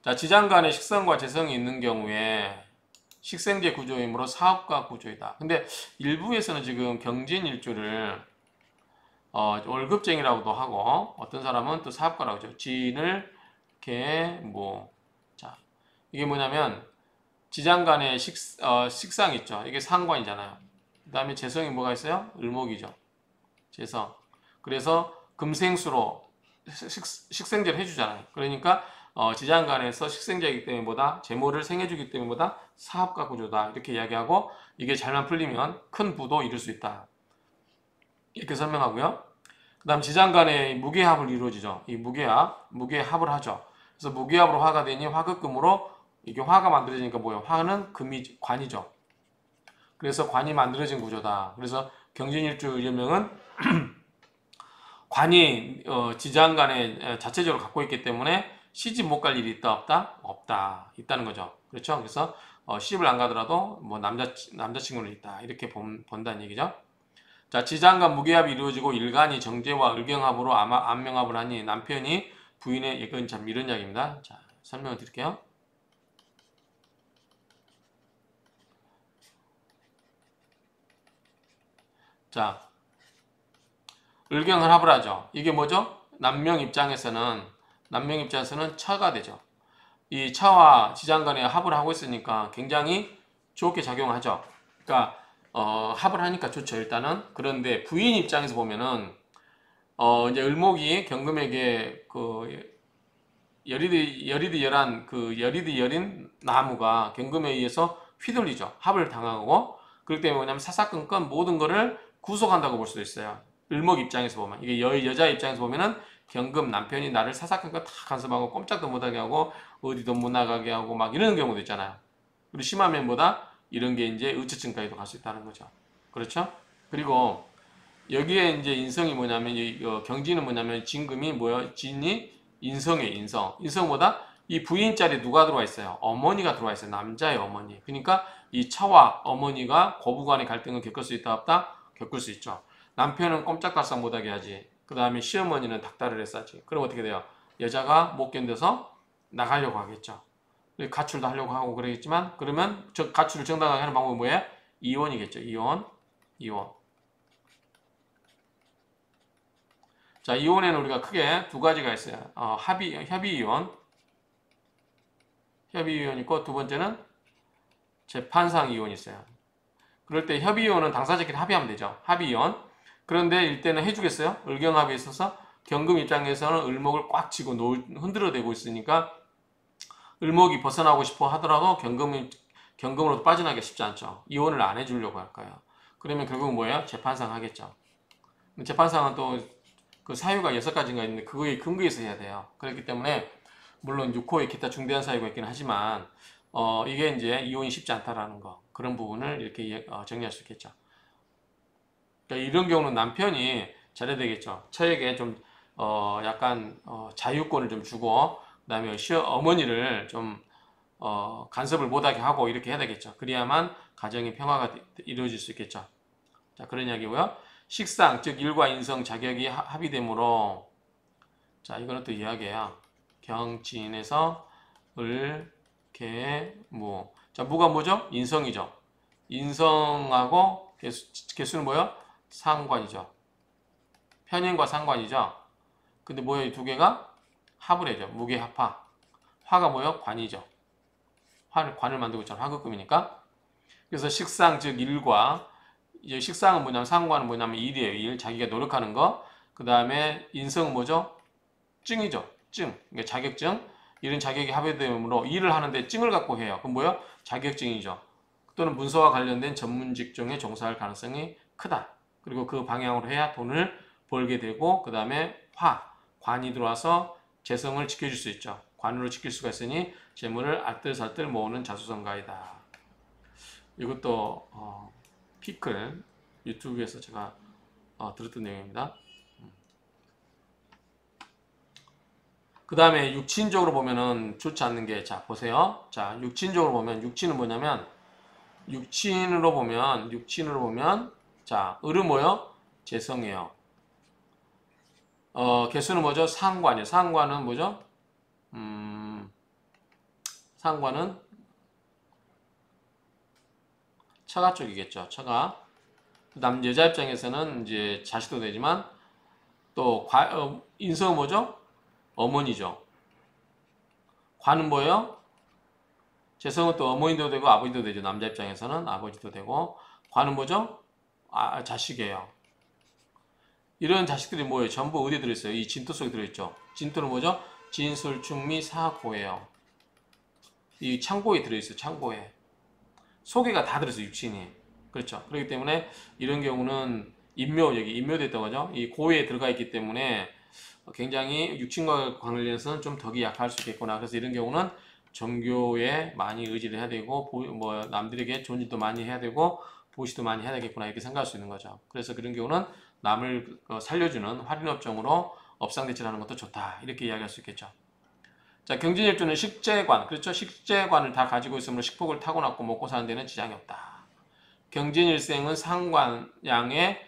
자, 지장 간에 식성과 재성이 있는 경우에 식생제 구조이므로 사업가 구조이다. 근데 일부에서는 지금 경진일주를 월급쟁이라고도 하고, 어떤 사람은 또 사업가라고 하죠. 진을, 개, 모. 자, 이게 뭐냐면 지장간의 식상 있죠. 이게 상관이잖아요. 그 다음에 재성이 뭐가 있어요? 을목이죠. 재성. 그래서 금생수로 식생제를 해주잖아요. 그러니까 지장간에서 식생제이기 때문에 뭐다? 재물을 생해주기 때문에 뭐다? 사업가 구조다. 이렇게 이야기하고, 이게 잘만 풀리면 큰 부도 이룰 수 있다. 이렇게 설명하고요. 그 다음 지장간에 무게합을 이루어지죠. 이 무게합을 하죠. 그래서 무게합으로 화가 되니 화극금으로 이게 화가 만들어지니까 뭐예요? 화는 관이죠. 그래서 관이 만들어진 구조다. 그래서 경진일주 일명은 관이 지장간에 자체적으로 갖고 있기 때문에 시집 못 갈 일이 있다 없다? 없다. 있다는 거죠. 그렇죠? 그래서 시집을 안 가더라도 뭐 남자친구는 있다. 이렇게 본다는 얘기죠. 자, 지장간 무게합이 이루어지고 일간이 정제와 을경합으로 안명합을 하니 남편이 부인의, 이건 참 이런 이야기입니다. 자, 설명을 드릴게요. 자, 을경을 합을 하죠. 이게 뭐죠? 남명 입장에서는 남명 입장에서는 처가 되죠. 이 처와 지장 간에 합을 하고 있으니까 굉장히 좋게 작용하죠. 그러니까 합을 하니까 좋죠, 일단은. 그런데 부인 입장에서 보면은 이제 을목이 경금에게 그 열이드 열인 나무가 경금에 의해서 휘둘리죠. 합을 당하고. 그렇기 때문에 뭐냐면 사사건건 모든 거를 구속한다고 볼 수도 있어요. 을목 입장에서 보면. 이게 여자 입장에서 보면은 경금 남편이 나를 사사건건 다 간섭하고 꼼짝도 못하게 하고 어디도 못 나가게 하고 막 이러는 경우도 있잖아요. 그리고 심하면 뭐다? 이런 게 이제 의처증까지도 갈 수 있다는 거죠. 그렇죠? 그리고 여기에 이제 인성이 뭐냐면 경지는 뭐냐면 진금이 뭐야? 진이 인성이에요. 인성. 인성보다 이 부인 자리에 누가 들어와 있어요? 어머니가 들어와 있어요. 남자의 어머니. 그러니까 이 처와 어머니가 고부간의 갈등을 겪을 수 있다 없다? 겪을 수 있죠. 남편은 꼼짝달싹 못하게 하지. 그 다음에 시어머니는 닥달을 했었지. 그럼 어떻게 돼요? 여자가 못 견뎌서 나가려고 하겠죠. 가출도 하려고 하고 그러겠지만 그러면 저 가출을 정당하게 하는 방법이 뭐예요? 이혼이겠죠. 이혼. 자, 이혼에는 우리가 크게 두 가지가 있어요. 협의이혼 있고, 두 번째는 재판상 이혼이 있어요. 그럴 때 협의이혼은 당사자끼리 합의하면 되죠. 합의이혼. 그런데 이때는 해주겠어요? 을경합에 있어서 경금 입장에서는 을목을 꽉 쥐고 흔들어대고 있으니까 을목이 벗어나고 싶어 하더라도 경금으로 빠져나기 쉽지 않죠. 이혼을 안 해주려고 할까요? 그러면 결국은 뭐예요? 재판상 하겠죠. 재판상은 또 그 사유가 6가지가 있는데 그거에 근거해서 해야 돼요. 그렇기 때문에 물론 6호에 기타 중대한 사유가 있긴 하지만 이게 이제 이혼이 쉽지 않다라는 거, 그런 부분을 이렇게 정리할 수 있겠죠. 그러니까 이런 경우는 남편이 잘해야 되겠죠. 처에게 좀 약간 자유권을 좀 주고 그다음에 어머니를 좀 간섭을 못하게 하고 이렇게 해야 되겠죠. 그래야만 가정의 평화가 이루어질 수 있겠죠. 자, 그런 이야기고요. 식상, 즉 일과 인성, 자격이 합의되므로, 자, 이거는 또 이야기야. 경진에서 을, 개, 무. 자, 무가 뭐죠? 인성이죠. 인성하고 개수는 뭐예요? 상관이죠. 편인과 상관이죠. 근데 뭐예요? 이 두 개가 합을 해죠. 무게합화. 화가 뭐예요? 관이죠. 관을 만들고 있잖아. 화급금이니까. 그래서 식상, 즉 일과, 이제 식상은 뭐냐면, 상관은 뭐냐면 일이에요. 일. 자기가 노력하는 거. 그 다음에 인성은 뭐죠? 증이죠. 증. 그러니까 자격증. 이런 자격이 합의되므로 일을 하는데 증을 갖고 해요. 그럼 뭐예요? 자격증이죠. 또는 문서와 관련된 전문 직종에 종사할 가능성이 크다. 그리고 그 방향으로 해야 돈을 벌게 되고, 그 다음에 관이 들어와서 재성을 지켜줄 수 있죠. 관으로 지킬 수가 있으니 재물을 알뜰살뜰 모으는 자수성가이다. 이것도 피클 유튜브에서 제가 들었던 내용입니다. 그 다음에 육친적으로 보면은 좋지 않는 게, 자, 보세요. 자, 육친적으로 보면, 육친은 뭐냐면, 육친으로 보면, 자, 을은 뭐요? 재성이에요. 개수는 뭐죠? 상관이에요. 상관은 뭐죠? 상관은 처가 쪽이겠죠. 처가. 여자 입장에서는 이제 자식도 되지만, 또, 인성은 뭐죠? 어머니죠. 관은 뭐예요? 재성은 또 어머니도 되고 아버지도 되죠. 남자 입장에서는 아버지도 되고. 관은 뭐죠? 자식이에요. 이런 자식들이 뭐예요? 전부 어디에 들어있어요? 이 진토 속에 들어있죠. 진토는 뭐죠? 진술, 충미, 사고예요. 이 창고에 들어있어요. 창고에. 소개가 다 들어있어요. 육신이. 그렇죠. 그렇기 때문에 이런 경우는 여기 인묘됐다고 하죠. 이 고에 들어가 있기 때문에 굉장히 육친과 관련해서는 좀 덕이 약할 수 있겠구나. 그래서 이런 경우는 정교에 많이 의지를 해야 되고, 남들에게 좋은 일도 많이 해야 되고, 보시도 많이 해야 되겠구나. 이렇게 생각할 수 있는 거죠. 그래서 그런 경우는 남을 살려주는 활인업종으로 업상대치를 하는 것도 좋다. 이렇게 이야기할 수 있겠죠. 자, 경진일주는 식재관. 그렇죠. 식재관을 다 가지고 있으므로 식복을 타고났고 먹고 사는 데는 지장이 없다. 경진일생은 상관양의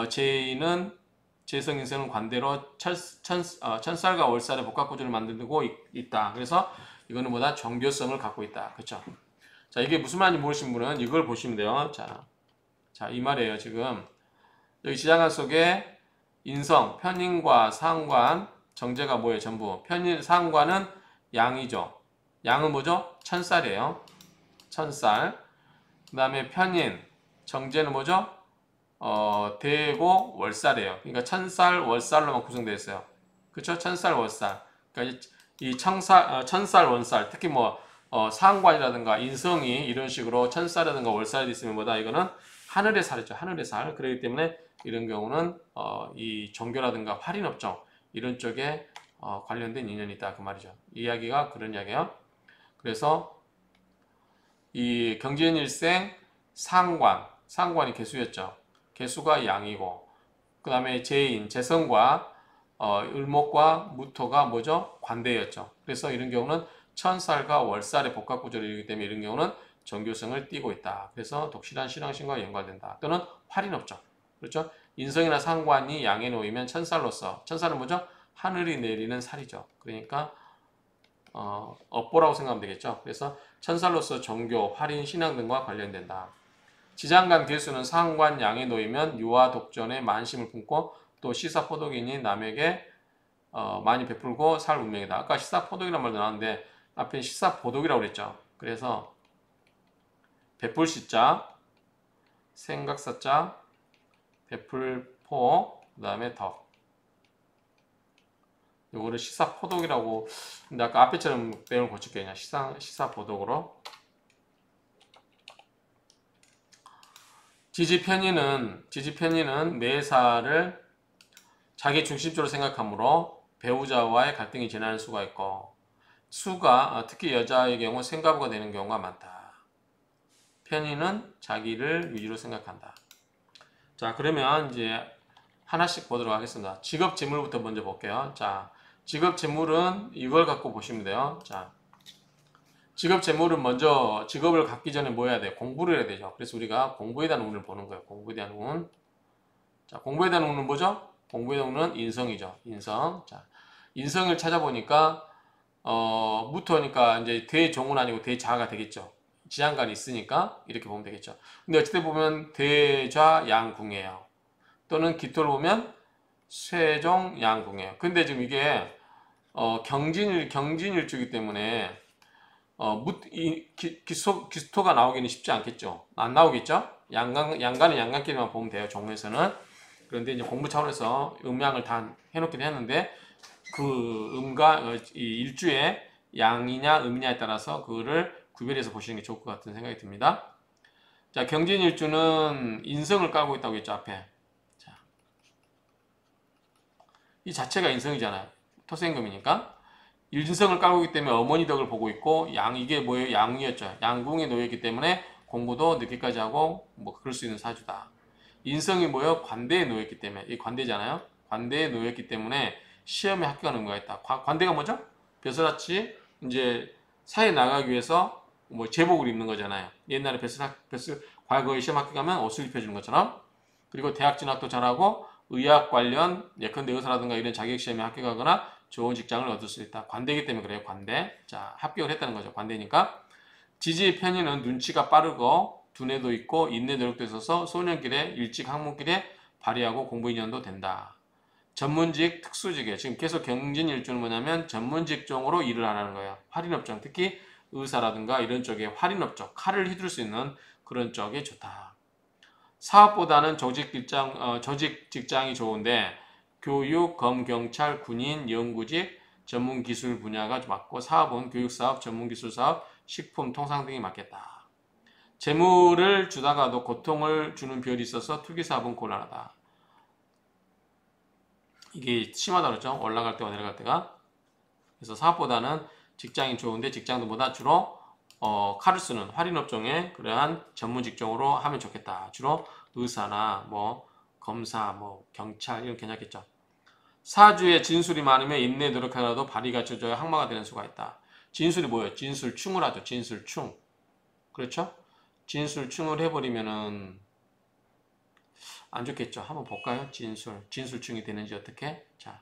제인은 재성인생은 관대로 천살과 월살의 복합구조를 만들고 있다. 그래서 이거는 뭐다? 정교성을 갖고 있다. 그렇죠? 자, 이게 무슨 말인지 모르시는 분은 이걸 보시면 돼요. 자, 이 말이에요. 지금 여기 지장간 속에 인성, 편인과 상관, 정제가 뭐예요? 전부. 편인 상관은 양이죠. 양은 뭐죠? 천쌀이에요. 천쌀. 그 다음에 편인, 정제는 뭐죠? 대고 월쌀이에요. 그러니까 천쌀, 월쌀로만 구성되어 있어요. 그렇죠? 천쌀, 월쌀. 그러니까 이 천쌀, 월쌀, 특히 뭐 상관이라든가 인성이 이런 식으로 천쌀이라든가 월쌀이 있으면 뭐다? 이거는 하늘의 살이죠. 하늘의 살. 그렇기 때문에 이런 경우는 이 종교라든가 할인업종 이런 쪽에 관련된 인연이 있다 그 말이죠. 이야기가 그런 이야기예요. 그래서 이 경진일생 상관이 개수였죠. 개수가 양이고 그 다음에 재인, 재성과 을목과 무토가 뭐죠? 관대였죠. 그래서 이런 경우는 천살과 월살의 복합구조이기 때문에 이런 경우는 정교성을 띠고 있다. 그래서 독실한 신앙심과 연관된다. 또는 활인업종. 그렇죠? 인성이나 상관이 양에 놓이면 천살로서 천살은 뭐죠? 하늘이 내리는 살이죠. 그러니까 업보라고 생각하면 되겠죠. 그래서 천살로서 종교, 활인, 신앙 등과 관련된다. 지장간 개수는 상관 양에 놓이면 유아 독전에 만심을 품고 또 시사포독이니 남에게 많이 베풀고 살 운명이다. 아까 시사포독이란 말도 나왔는데 앞에 시사포독이라고 그랬죠. 그래서 베풀 시자, 생각사자, 베풀포, 그 다음에 덕. 요거를 시사포독이라고. 근데 아까 앞에처럼 내용을 고칠게요. 그냥 시사포독으로. 지지편인은 매사를 자기 중심적으로 생각하므로 배우자와의 갈등이 지나는 수가 있고 수가 특히 여자의 경우 생가부가 되는 경우가 많다. 편인은 자기를 위주로 생각한다. 자, 그러면 이제 하나씩 보도록 하겠습니다. 직업 재물부터 먼저 볼게요. 자, 직업 재물은 이걸 갖고 보시면 돼요. 자, 직업 재물은 먼저 직업을 갖기 전에 뭐 해야 돼요? 공부를 해야 되죠. 그래서 우리가 공부에 대한 운을 보는 거예요. 공부에 대한 운. 자, 공부에 대한 운은 뭐죠? 공부에 대한 운은 인성이죠. 인성. 자, 인성을 찾아보니까 무토니까 이제 대종은 아니고 대자가 되겠죠. 지장간이 있으니까 이렇게 보면 되겠죠. 근데 어쨌든 보면 대좌 양궁이에요. 또는 기토를 보면 쇠종 양궁이에요. 근데 지금 이게 경진일주이기 때문에 기토가 나오기는 쉽지 않겠죠. 안 나오겠죠? 양간은 양간끼리만 보면 돼요. 종에서는. 그런데 이제 공부 차원에서 음양을 다 해놓긴 했는데 그 음과 이 일주의 양이냐 음이냐에 따라서 그거를 구별해서 보시는 게 좋을 것 같은 생각이 듭니다. 자, 경진일주는 인성을 깔고 있다고 했죠. 앞에. 자, 이 자체가 인성이잖아요. 토생금이니까. 인성을 깔고 있기 때문에 어머니 덕을 보고 있고 이게 뭐예요? 양이었죠. 양궁에 놓여있기 때문에 공부도 늦게까지 하고 뭐 그럴 수 있는 사주다. 인성이 뭐예요? 관대에 놓여있기 때문에 이 관대잖아요. 관대에 놓여있기 때문에 시험에 합격하는 의무가 있다. 관대가 뭐죠? 벼슬아치 이제 사회에 나가기 위해서 뭐 제복을 입는 거잖아요. 옛날에 과거에 시험 합격하면 옷을 입혀주는 것처럼. 그리고 대학 진학도 잘하고 의학 관련 예컨대 의사라든가 이런 자격시험에 합격하거나 좋은 직장을 얻을 수 있다. 관대이기 때문에 그래요. 관대. 자, 합격을 했다는 거죠. 관대니까. 지지의 편인은 눈치가 빠르고 두뇌도 있고 인내 노력도 있어서 소년길에 일찍 학문길에 발휘하고 공부 인연도 된다. 전문직, 특수직에 지금 계속 경진일주는 뭐냐면 전문직종으로 일을 하라는 거예요. 할인업종, 특히 의사라든가 이런 쪽에 할인업종, 칼을 휘둘 수 있는 그런 쪽이 좋다. 사업보다는 조직 직장이 좋은데 교육, 검, 경찰, 군인, 연구직, 전문기술 분야가 맞고 사업은 교육사업, 전문기술사업, 식품, 통상 등이 맞겠다. 재물을 주다가도 고통을 주는 별이 있어서 투기사업은 곤란하다. 이게 심하다 그랬죠? 올라갈 때와 내려갈 때가. 그래서 사업보다는 직장이 좋은데 직장보다 주로 칼을 쓰는 할인업종에 그러한 전문 직종으로 하면 좋겠다. 주로 의사나 뭐 검사, 뭐 경찰 이런 괜찮겠죠. 사주에 진술이 많으면 인내 노력하더라도 발이 갖춰져야 항마가 되는 수가 있다. 진술이 뭐예요? 진술충을 하죠. 진술충. 그렇죠? 진술충을 해버리면은 안 좋겠죠. 한번 볼까요? 진술충이 되는지 어떻게? 자,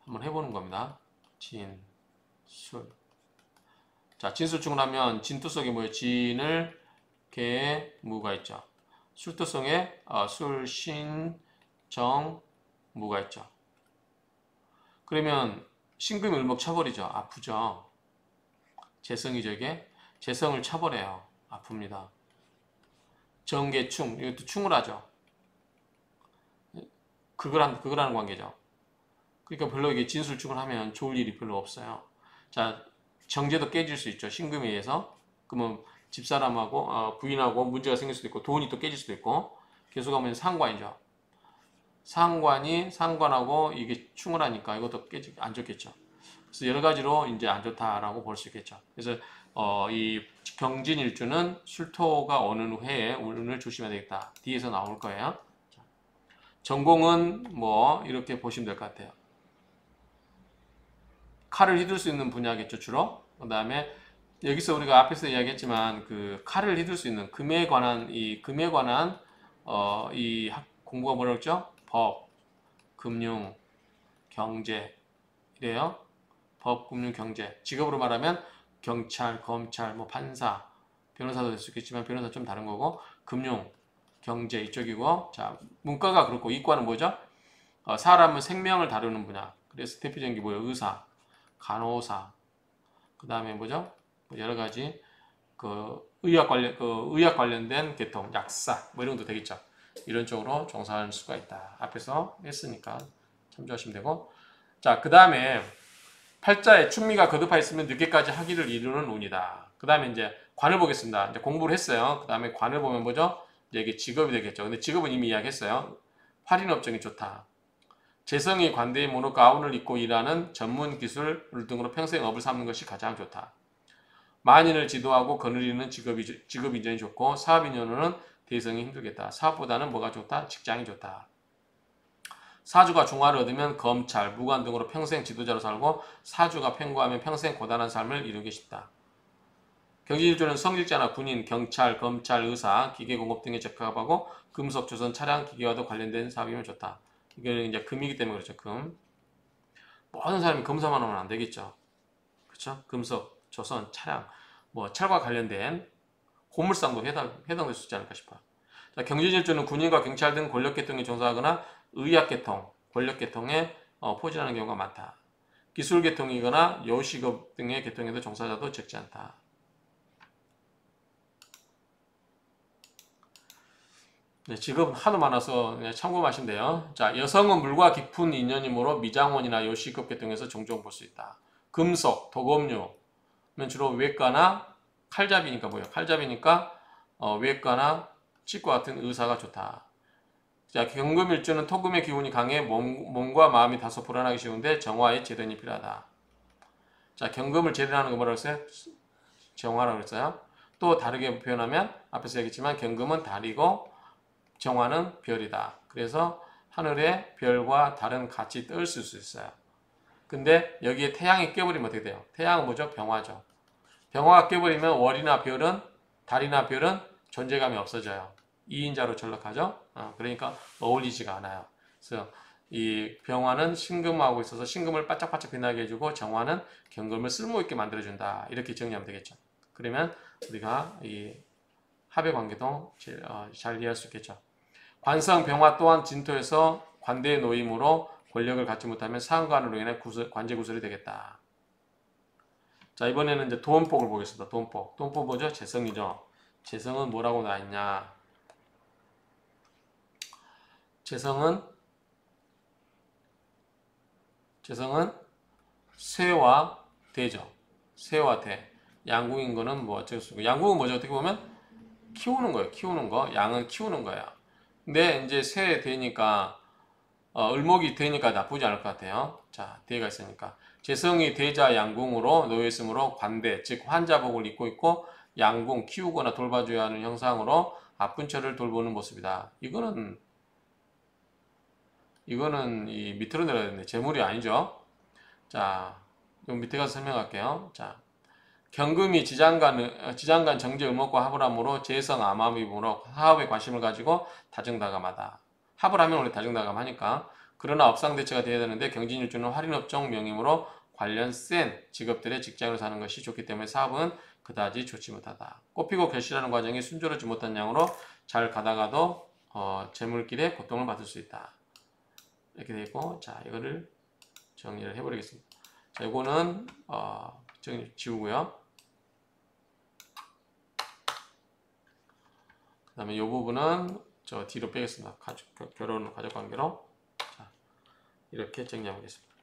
한번 해보는 겁니다. 진술. 자, 진술충을 하면 진투성이 뭐예요? 진을 개 무가 있죠. 술투성에 술, 신, 정, 무가 있죠. 그러면 신금이 을목 쳐버리죠. 아프죠. 재성이죠. 이게 재성을 쳐버려요. 아픕니다. 정계충, 이것도 충을 하죠. 그거라는 관계죠. 그러니까 별로 이게 진술충을 하면 좋을 일이 별로 없어요. 자, 정제도 깨질 수 있죠. 신금에 의해서. 그러면 집사람하고 부인하고 문제가 생길 수도 있고 돈이 또 깨질 수도 있고. 계수가 상관이죠. 상관하고 이게 충을 하니까 이것도 안 좋겠죠. 그래서 여러 가지로 이제 안 좋다라고 볼 수 있겠죠. 그래서 이 경진일주는 술토가 오는 해에 운을 조심해야 되겠다. 뒤에서 나올 거예요. 전공은 뭐 이렇게 보시면 될 것 같아요. 칼을 휘둘 수 있는 분야겠죠, 주로. 그 다음에 여기서 우리가 앞에서 이야기했지만 그 칼을 휘둘 수 있는 금에 관한 공부가 뭐라고 했죠? 법, 금융, 경제 이래요. 법, 금융, 경제. 직업으로 말하면 경찰, 검찰, 뭐 판사, 변호사도 될 수 있겠지만 변호사 좀 다른 거고 금융, 경제 이쪽이고 자 문과가 그렇고 이과는 뭐죠? 사람은 생명을 다루는 분야. 그래서 대표적인 게 뭐예요? 의사, 간호사, 그 다음에 뭐죠? 여러 가지 의학 관련된 계통, 약사 뭐 이런 것도 되겠죠. 이런 쪽으로 종사할 수가 있다. 앞에서 했으니까 참조하시면 되고 자 그 다음에 팔자에 충미가 거듭하 있으면 늦게까지 학위를 이루는 운이다. 그 다음에 이제 관을 보겠습니다. 이제 공부를 했어요. 그 다음에 관을 보면 뭐죠? 이제 이게 직업이 되겠죠. 근데 직업은 이미 이야기했어요. 할인업종이 좋다. 재성이 관대의 모노 가운을 입고 일하는 전문 기술 등으로 평생 업을 삼는 것이 가장 좋다. 만인을 지도하고 거느리는 직업 인연이 좋고 사업 인연으로는 대성이 힘들겠다. 사업보다는 뭐가 좋다? 직장이 좋다. 사주가 중화를 얻으면 검찰, 무관 등으로 평생 지도자로 살고 사주가 편고하면 평생 고단한 삶을 이루기 쉽다. 경진일주는 성직자나 군인, 경찰, 검찰, 의사, 기계공업 등에 적합하고 금속, 조선, 차량, 기계와도 관련된 사업이면 좋다. 이게 이제 금이기 때문에 그렇죠. 금. 모든 사람이 검사만 하면 안 되겠죠. 그렇죠? 금속, 조선, 차량, 뭐 철과 관련된 고물상도 해당될 수 있지 않을까 싶어요. 자, 경진일주는 군인과 경찰 등 권력계통에 종사하거나 의학계통, 권력계통에 포진하는 경우가 많다. 기술계통이거나 요식업 등의 계통에도 종사자도 적지 않다. 네, 직업은 하도 많아서 참고하시면 돼요. 자, 여성은 물과 깊은 인연이므로 미장원이나 요식업 계통에서 종종 볼 수 있다. 금속, 도검류면 주로 외과나 칼잡이니까 뭐예요? 칼잡이니까 외과나 치과 같은 의사가 좋다. 자, 경금일주는 토금의 기운이 강해 몸과 마음이 다소 불안하기 쉬운데 정화의 재련이 필요하다. 자, 경금을 재련하는 거 뭐라고 했어요? 정화라고 했어요. 또 다르게 표현하면 앞에서 얘기했지만 경금은 달이고 정화는 별이다. 그래서 하늘에 별과 달은 같이 뜰 수 있어요. 근데 여기에 태양이 껴버리면 어떻게 돼요? 태양은 뭐죠? 병화죠. 병화가 껴버리면 월이나 별은 달이나 별은 존재감이 없어져요. 2인자로 전락하죠. 그러니까 어울리지가 않아요. 그래서 이 병화는 신금하고 있어서 신금을 바짝바짝 빛나게 해주고 정화는 경금을 쓸모있게 만들어준다. 이렇게 정리하면 되겠죠. 그러면 우리가 이 합의 관계도 잘 이해할 수 있겠죠. 관성 병화 또한 진토에서 관대의 노임으로 권력을 갖지 못하면 상관으로 인해 관제 구설이 되겠다. 자, 이번에는 이제 도원복을 보겠습니다. 도원복. 도원복 뭐죠? 재성이죠. 재성은 뭐라고 나있냐? 재성은 쇠와 대죠. 쇠와 대. 양궁인 거는 뭐 어쩔 수 없고. 양궁은 뭐죠? 어떻게 보면 키우는 거예요. 키우는 거. 양은 키우는 거야. 근데 이제 쇠 대니까 을목이 되니까 나쁘지 않을 것 같아요. 자, 대가 있으니까. 재성이 대자 양궁으로 놓여있으므로 관대, 즉 환자복을 입고 있고 양궁, 키우거나 돌봐줘야 하는 형상으로 아픈 처를 돌보는 모습이다. 이거는 이 밑으로 내려야 되는데 재물이 아니죠. 자, 요 밑에 가서 설명할게요. 자, 경금이 지장간 정제 을목과 합을 함으로 재성 암암이므로 사업에 관심을 가지고 다정다감하다. 합을 하면 원래 다정다감하니까. 그러나 업상대처가 되어야 되는데 경진일주는 할인업종 명이므로 관련 센 직업들의 직장을 사는 것이 좋기 때문에 사업은 그다지 좋지 못하다. 꽃피고 결실하는 과정이 순조롭지 못한 양으로 잘 가다가도 재물길에 고통을 받을 수 있다. 이렇게 되어 있고, 자, 이거를 정리를 해버리겠습니다. 자, 이거는 지우고요. 그 다음에 이 부분은 저 뒤로 빼겠습니다. 결혼 가족관계로. 자, 이렇게 정리해보겠습니다.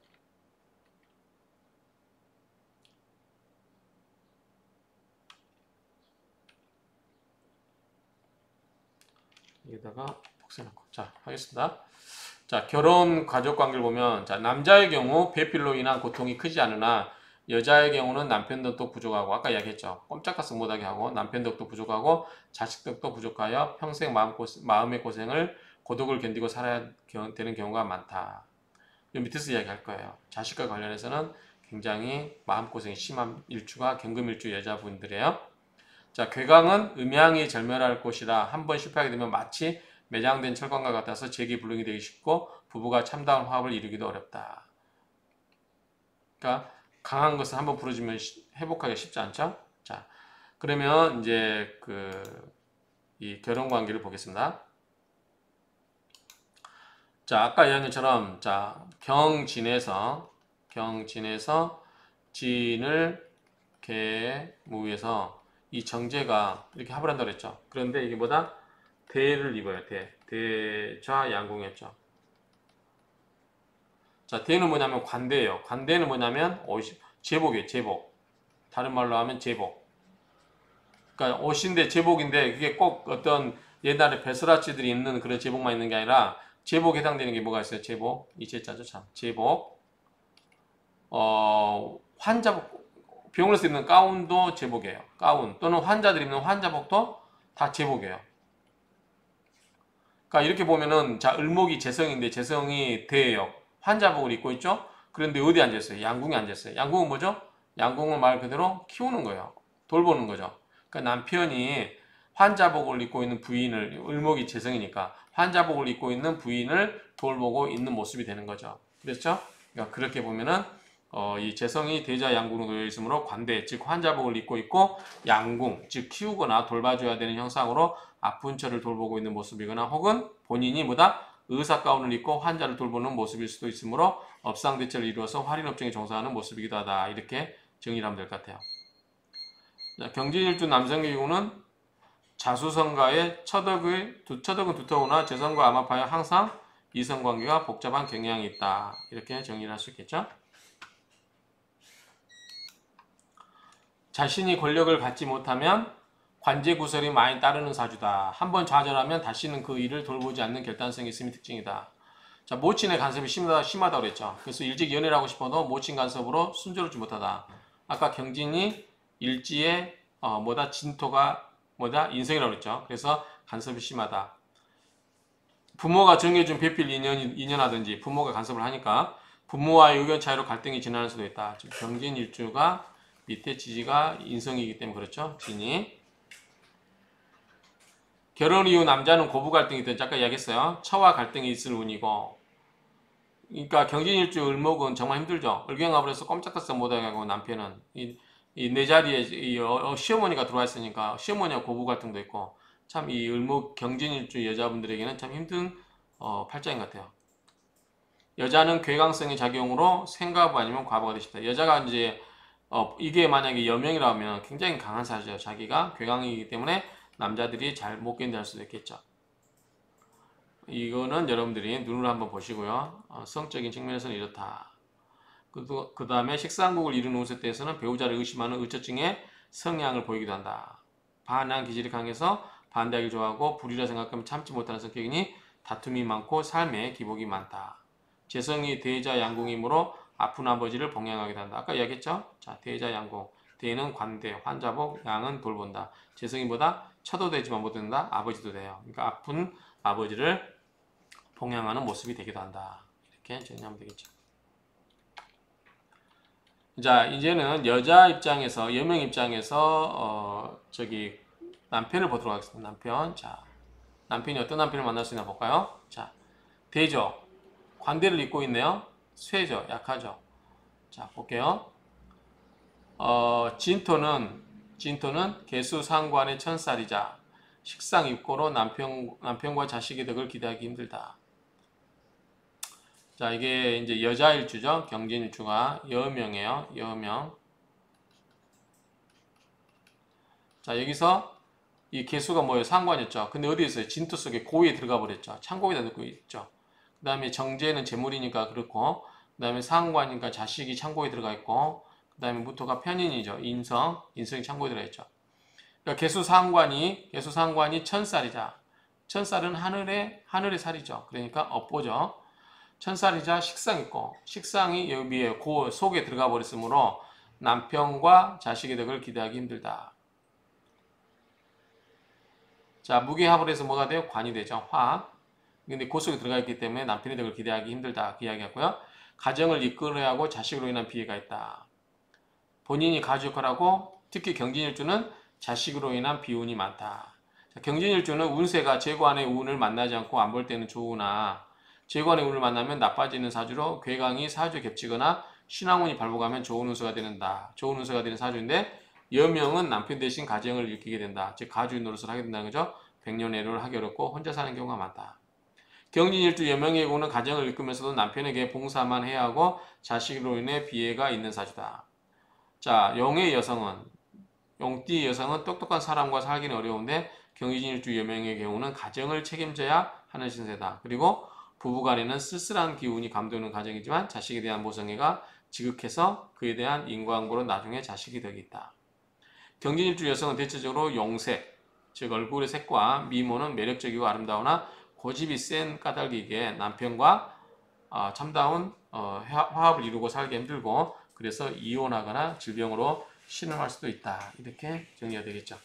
여기다가 복사해놓고, 자, 하겠습니다. 자, 결혼 가족관계를 보면, 자, 남자의 경우 배필로 인한 고통이 크지 않으나 여자의 경우는 남편 덕도 부족하고, 아까 이야기했죠. 꼼짝달싹 못하게 하고, 남편 덕도 부족하고, 자식 덕도 부족하여 평생 마음의 고생을, 고독을 견디고 살아야 되는 경우가 많다. 이 밑에서 이야기할 거예요. 자식과 관련해서는 굉장히 마음고생이 심한 일주가 경금일주 여자분들이에요. 자, 괴강은 음양이 절멸할 곳이라 한번 실패하게 되면 마치 매장된 철관과 같아서 재기불능이 되기 쉽고 부부가 참다운 화합을 이루기도 어렵다. 그러니까 강한 것을 한번 부러지면 회복하기가 쉽지 않죠? 자, 그러면 이제 이 결혼 관계를 보겠습니다. 자, 아까 이야기한 것처럼, 자, 경진에서 진을 개무에서 이 정제가 이렇게 합을 한다고 했죠. 그런데 이게 뭐다? 대를 입어요. 대좌 양궁이었죠. 자, 대는 뭐냐면 관대예요. 관대는 뭐냐면 제복이에요. 제복. 다른 말로 하면 제복. 그러니까 옷인데 제복인데 그게 꼭 어떤 옛날에 베스라치들이 입는 그런 제복만 있는 게 아니라 제복에 해당되는 게 뭐가 있어요? 제복. 이 제자죠, 참. 제복. 환자복. 병원에서 입는 가운도 제복이에요. 가운. 또는 환자들이 입는 환자복도 다 제복이에요. 그러니까 이렇게 보면은, 자, 을목이 재성인데 재성이 대예요. 환자복을 입고 있죠? 그런데 어디 앉았어요? 양궁에 앉았어요. 양궁은 뭐죠? 양궁은 말 그대로 키우는 거예요. 돌보는 거죠. 그러니까 남편이 환자복을 입고 있는 부인을, 을목이 재성이니까 환자복을 입고 있는 부인을 돌보고 있는 모습이 되는 거죠. 그렇죠? 그러니까 그렇게 보면은 이 재성이 대자 양궁으로 놓여 있으므로 관대, 즉 환자복을 입고 있고 양궁, 즉 키우거나 돌봐줘야 되는 형상으로 아픈 처를 돌보고 있는 모습이거나 혹은 본인이 뭐다? 의사 가운을 입고 환자를 돌보는 모습일 수도 있으므로 업상대처를 이루어서 할인업종에 종사하는 모습이기도 하다. 이렇게 정의를 하면 될 것 같아요. 자, 경진일주 남성의 경우는 자수성가의 처덕은 두터우나 재성과 암합하여 항상 이성관계가 복잡한 경향이 있다. 이렇게 정의를 할 수 있겠죠. 자신이 권력을 받지 못하면 관제구설이 많이 따르는 사주다. 한번 좌절하면 다시는 그 일을 돌보지 않는 결단성이 있음이 특징이다. 자, 모친의 간섭이 심하다고 그랬죠. 그래서 일찍 연애를 하고 싶어도 모친 간섭으로 순조롭지 못하다. 아까 경진이 일지에 진토가 인성이라고 그랬죠. 그래서 간섭이 심하다. 부모가 정해준 배필 인연하든지 부모가 간섭을 하니까 부모와의 의견 차이로 갈등이 진화할 수도 있다. 지금 경진 일주가 밑에 지지가 인성이기 때문에 그렇죠. 진이. 결혼 이후 남자는 고부 갈등이 있든지 아까 이야기했어요. 처와 갈등이 있을 운이고, 그러니까 경진일주 을목은 정말 힘들죠. 을경합을 해서 꼼짝달싹 못하게 하고 남편은 이 내 자리에 시어머니가 들어와 있으니까 시어머니와 고부 갈등도 있고, 참 이 을목 경진일주 여자분들에게는 참 힘든 팔자인 것 같아요. 여자는 괴강성의 작용으로 생가부 아니면 과부가 되고 싶다. 여자가 이제 이게 만약에 여명이라면 굉장히 강한 사주죠. 자기가 괴강이기 때문에 남자들이 잘 못 견딜 수도 있겠죠. 이거는 여러분들이 눈으로 한번 보시고요. 성적인 측면에서는 이렇다. 그 다음에 식상국을 이루는 운세 때에서는 배우자를 의심하는 의처증의 성향을 보이기도 한다. 반항 기질이 강해서 반대하기 좋아하고 불이라 생각하면 참지 못하는 성격이니 다툼이 많고 삶에 기복이 많다. 재성이 대자 양궁이므로 아픈 아버지를 봉양하게 된다. 아까 이야기했죠? 자, 대자 양궁. 대는 관대, 환자복, 양은 돌본다. 재성이보다 처도 되지만 못 된다. 아버지도 돼요. 그러니까 아픈 아버지를 봉양하는 모습이 되기도 한다. 이렇게 정리하면 되겠죠. 자, 이제는 여자 입장에서, 여명 입장에서 남편을 보도록 하겠습니다. 남편. 자, 남편이 어떤 남편을 만날 수 있나 볼까요? 자, 대죠. 관대를 입고 있네요. 쇠죠. 약하죠. 자, 볼게요. 진토는 개수 상관의 천살이자 식상 입고로 남편과 자식의 덕을 기대하기 힘들다. 자, 이게 이제 여자일주죠. 경진일주가 여명이에요. 여명. 자, 여기서 이 개수가 뭐예요? 상관이었죠. 근데 어디에 있어요? 진토 속에 고에 들어가 버렸죠. 창고에다 넣고 있죠. 그 다음에 정제는 재물이니까 그렇고, 그 다음에 상관이니까 자식이 창고에 들어가 있고, 그 다음에 무토가 편인이죠. 인성이 창고에 들어가 있죠. 그러니까 개수상관이 천살이자. 천살은 하늘의 살이죠. 그러니까 업보죠. 천살이자 식상이 있고, 식상이 여기에 고 속에 들어가 버렸으므로 남편과 자식의 덕을 기대하기 힘들다. 자, 무게합을 해서 뭐가 돼요? 관이 되죠. 화. 근데 고 속에 들어가 있기 때문에 남편의 덕을 기대하기 힘들다. 그 이야기였고요. 가정을 이끌어야 하고 자식으로 인한 피해가 있다. 본인이 가주 역할을 하고 특히 경진일주는 자식으로 인한 비운이 많다. 자, 경진일주는 운세가 재관의 운을 만나지 않고 안 볼 때는 좋으나 재관의 운을 만나면 나빠지는 사주로 괴강이 사주에 겹치거나 신왕운이 발복하면 좋은 운수가 되는다. 좋은 운수가 되는 사주인데 여명은 남편 대신 가정을 일으키게 된다. 즉 가주인 노릇을 하게 된다는 거죠. 백년애로를 하기 어렵고 혼자 사는 경우가 많다. 경진일주 여명의 경우는 가정을 이끌면서도 남편에게 봉사만 해야 하고 자식으로 인해 비해가 있는 사주다. 자, 용띠의 여성은 똑똑한 사람과 살기는 어려운데 경진일주 여명의 경우는 가정을 책임져야 하는 신세다. 그리고 부부간에는 쓸쓸한 기운이 감도는 가정이지만 자식에 대한 모성애가 지극해서 그에 대한 인과응보로 나중에 자식이 덕이 있다. 경진일주 여성은 대체적으로 용색, 즉 얼굴의 색과 미모는 매력적이고 아름다우나 고집이 센 까닭이기에 남편과 참다운 화합을 이루고 살기 힘들고 그래서 이혼하거나 질병으로 신음할 수도 있다. 이렇게 정리가 되겠죠.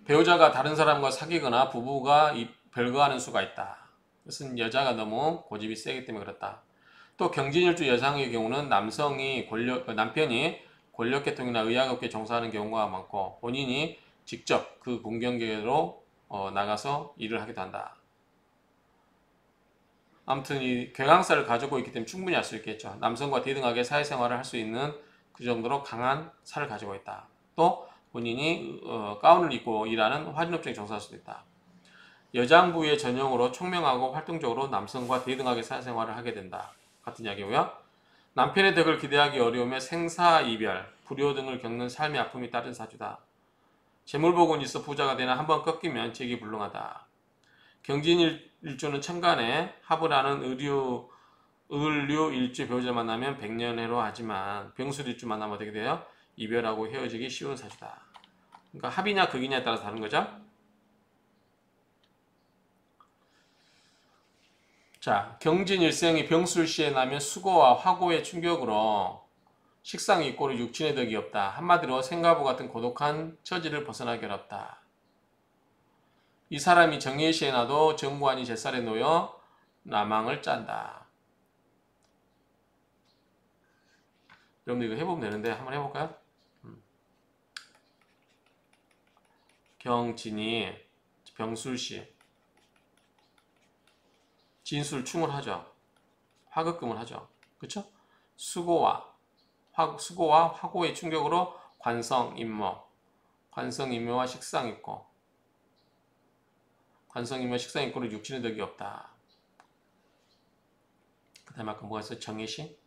배우자가 다른 사람과 사귀거나 부부가 별거하는 수가 있다. 그것은 여자가 너무 고집이 세기 때문에 그렇다. 또 경진일주 여성의 경우는 남편이 권력계통이나 의학업계에 종사하는 경우가 많고 본인이 직접 그 공경계로 나가서 일을 하기도 한다. 아무튼 이 괴강살을 가지고 있기 때문에 충분히 알 수 있겠죠. 남성과 대등하게 사회생활을 할 수 있는 그 정도로 강한 살을 가지고 있다. 또 본인이 가운을 입고 일하는 화진업종에 종사할 수도 있다. 여장부의 전형으로 총명하고 활동적으로 남성과 대등하게 사회생활을 하게 된다. 같은 이야기고요. 남편의 덕을 기대하기 어려우며 생사이별, 불효 등을 겪는 삶의 아픔이 따른 사주다. 재물복은 있어 부자가 되나 한번 꺾이면 재기불능하다. 경진일주는 천간에 합을 하는 을류일주 배우자를 만나면 백년해로 하지만 병술일주 만나면 어떻게 돼요? 이별하고 헤어지기 쉬운 사주다. 그러니까 합이냐 극이냐에 따라서 다른 거죠. 자, 경진일생이 병술시에 나면 수고와 화고의 충격으로 식상이 있고 육친의 덕이 없다. 한마디로 생가부 같은 고독한 처지를 벗어나기 어렵다. 이 사람이 정예시에 나도 정관이 제살에 놓여 나망을 짠다. 여러분들 이거 해보면 되는데 한번 해볼까요? 경진이 병술시 진술충을 하죠. 화극금을 하죠. 그렇죠? 수고와 화고의 충격으로 관성인묘와 식상이 있고 관성인묘 식상이 있고는 육친의 덕이 없다. 그 다음에 아까 뭐가 있어요? 정예시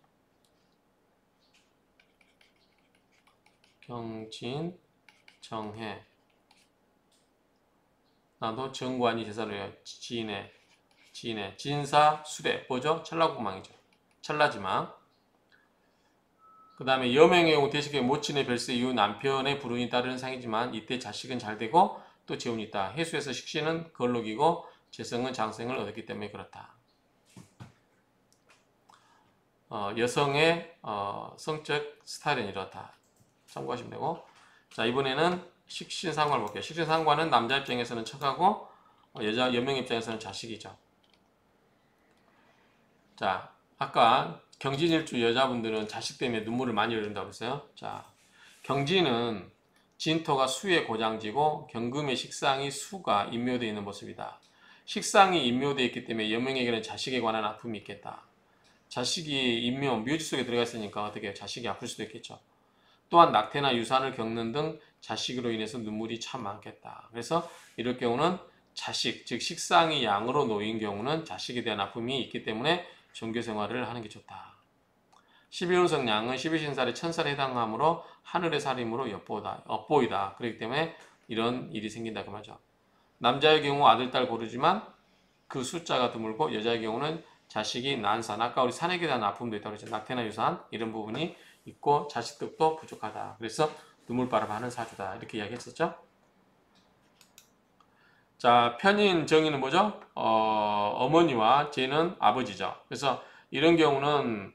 경진 정해 나도 정관이 제사로요. 지인의 진사 수대 뭐죠? 찰나구망이죠. 찰나지망. 그 다음에 여명의 경우 대식의 모친의 별세 이후 남편의 불운이 따르는 상이지만 이때 자식은 잘 되고 또 재운이 있다. 해수에서 식신은 걸록이고 재성은 장생을 얻었기 때문에 그렇다. 여성의 성적 스타일은 이렇다. 참고하시면 되고 자 이번에는 식신상관을 볼게요. 식신상관은 남자 입장에서는 척하고 여명 입장에서는 자식이죠. 자 아까 경진일주 여자분들은 자식 때문에 눈물을 많이 흘린다고 했어요. 자 경진은 진토가 수의 고장지고 경금의 식상이 수가 인묘되어 있는 모습이다. 식상이 인묘되어 있기 때문에 여명에게는 자식에 관한 아픔이 있겠다. 자식이 묘지 속에 들어가 있으니까 어떻게 자식이 아플 수도 있겠죠. 또한 낙태나 유산을 겪는 등 자식으로 인해서 눈물이 참 많겠다. 그래서 이럴 경우는 자식, 즉 식상이 양으로 놓인 경우는 자식에 대한 아픔이 있기 때문에 종교 생활을 하는 게 좋다. 11운석 양은 12신살의 천살에 해당하므로 하늘의 살림으로 엿보이다. 그렇기 때문에 이런 일이 생긴다 그 말이죠. 남자의 경우 아들, 딸 고르지만 그 숫자가 드물고 여자의 경우는 자식이 난산, 아까 우리 산에게 대한 아픔도 있다고 그랬죠. 낙태나 유산 이런 부분이 있고 자식득도 부족하다. 그래서 눈물바람 하는 사주다. 이렇게 이야기했었죠. 자, 편인 정의는 뭐죠? 어머니와 쟤는 아버지죠. 그래서 이런 경우는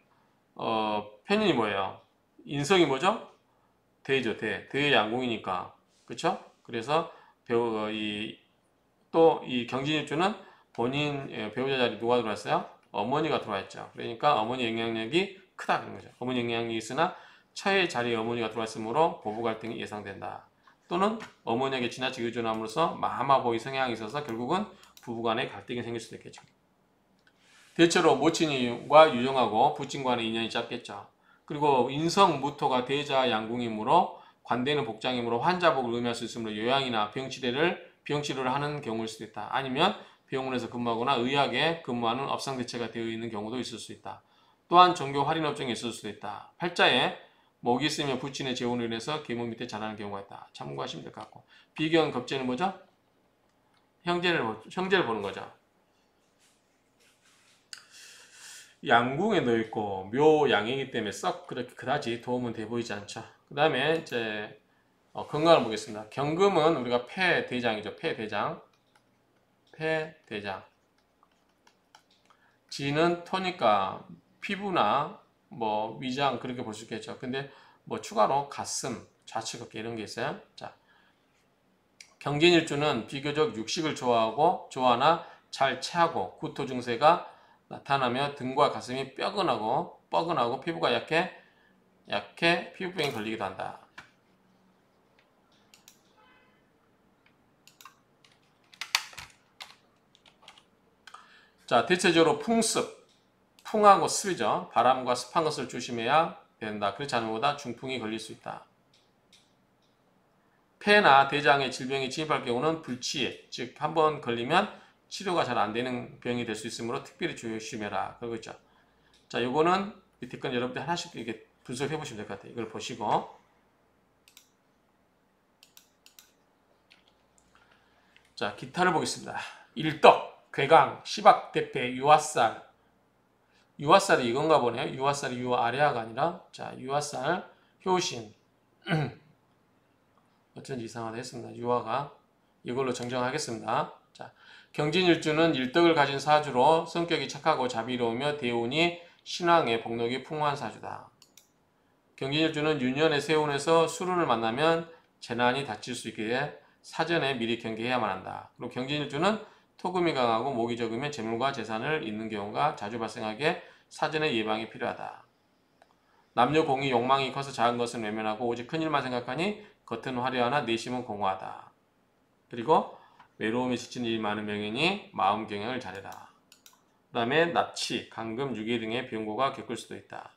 편인이 뭐예요? 인성이 뭐죠? 대죠, 대. 대의 양궁이니까. 그쵸? 그래서 또 이 경진일주는 본인 배우자 자리 누가 들어왔어요? 어머니가 들어와 있죠. 그러니까 어머니 영향력이 크다 그런 거죠. 어머니 영향력이 있으나 처의 자리에 어머니가 들어왔으므로 고부 갈등이 예상된다. 또는 어머니에게 지나치게 의존함으로써 마마보이 성향이 있어서 결국은 부부간의 갈등이 생길 수도 있겠죠. 대체로 모친과 유정하고 부친과는 인연이 짧겠죠. 그리고 인성무토가 대자 양궁이므로 관대는 복장이므로 환자복을 의미할 수 있으므로 요양이나 병치료를 하는 경우일 수도 있다. 아니면 병원에서 근무하거나 의학에 근무하는 업상대체가 되어 있는 경우도 있을 수 있다. 또한 종교 할인업종이 있을 수도 있다. 팔자에 목이 있으면 부친의 재혼으로 인해서 계모 밑에 자라는 경우가 있다. 참고하시면 될 것 같고. 비경 겁재는 뭐죠? 형제를 보는 거죠. 양궁에 넣어 있고 묘양이기 때문에 썩 그렇게 그다지 도움은 돼 보이지 않죠. 그 다음에 이제 건강을 보겠습니다. 경금은 우리가 폐대장이죠. 폐대장. 지는 토니까 피부나 뭐 위장 그렇게 볼 수 있겠죠. 근데 뭐 추가로 가슴, 좌측 어깨 이런 게 있어요. 자, 경진일주는 비교적 육식을 좋아하나 잘 체하고 구토 증세가 나타나며 등과 가슴이 뻐근하고 피부가 약해 피부병이 걸리기도 한다. 자, 대체적으로 풍하고 습이죠. 바람과 습한 것을 조심해야 된다. 그렇지 않은 것보다 중풍이 걸릴 수 있다. 폐나 대장에 질병이 침입할 경우는 불치해, 즉 한번 걸리면 치료가 잘 안 되는 병이 될 수 있으므로 특별히 조심해라. 그러고 있죠. 자, 요거는 밑에 건 여러분들 하나씩 이렇게 분석해 보시면 될 것 같아요. 이걸 보시고. 자, 기타를 보겠습니다. 일덕, 괴강, 시박, 대패, 유화살. 유화살이 이건가 보네요. 유화살이 유아래아가 아니라, 자, 유화살, 효신. 어쩐지 이상하다 했습니다. 유화가. 이걸로 정정하겠습니다. 자, 경진일주는 일덕을 가진 사주로 성격이 착하고 자비로우며 대운이 신왕의 복록이 풍부한 사주다. 경진일주는 유년의 세운에서 수run을 만나면 재난이 닥칠 수 있기에 사전에 미리 경계해야만 한다. 그리고 경진일주는 토금이 강하고 목이 적으면 재물과 재산을 잃는 경우가 자주 발생하기에 사전에 예방이 필요하다. 남녀 공이 욕망이 커서 작은 것은 외면하고 오직 큰일만 생각하니 겉은 화려하나 내심은 공허하다. 그리고 외로움에 지친 일이 많은 명인이 마음 경영을 잘해라. 그 다음에 납치, 간금, 유괴 등의 병고가 겪을 수도 있다.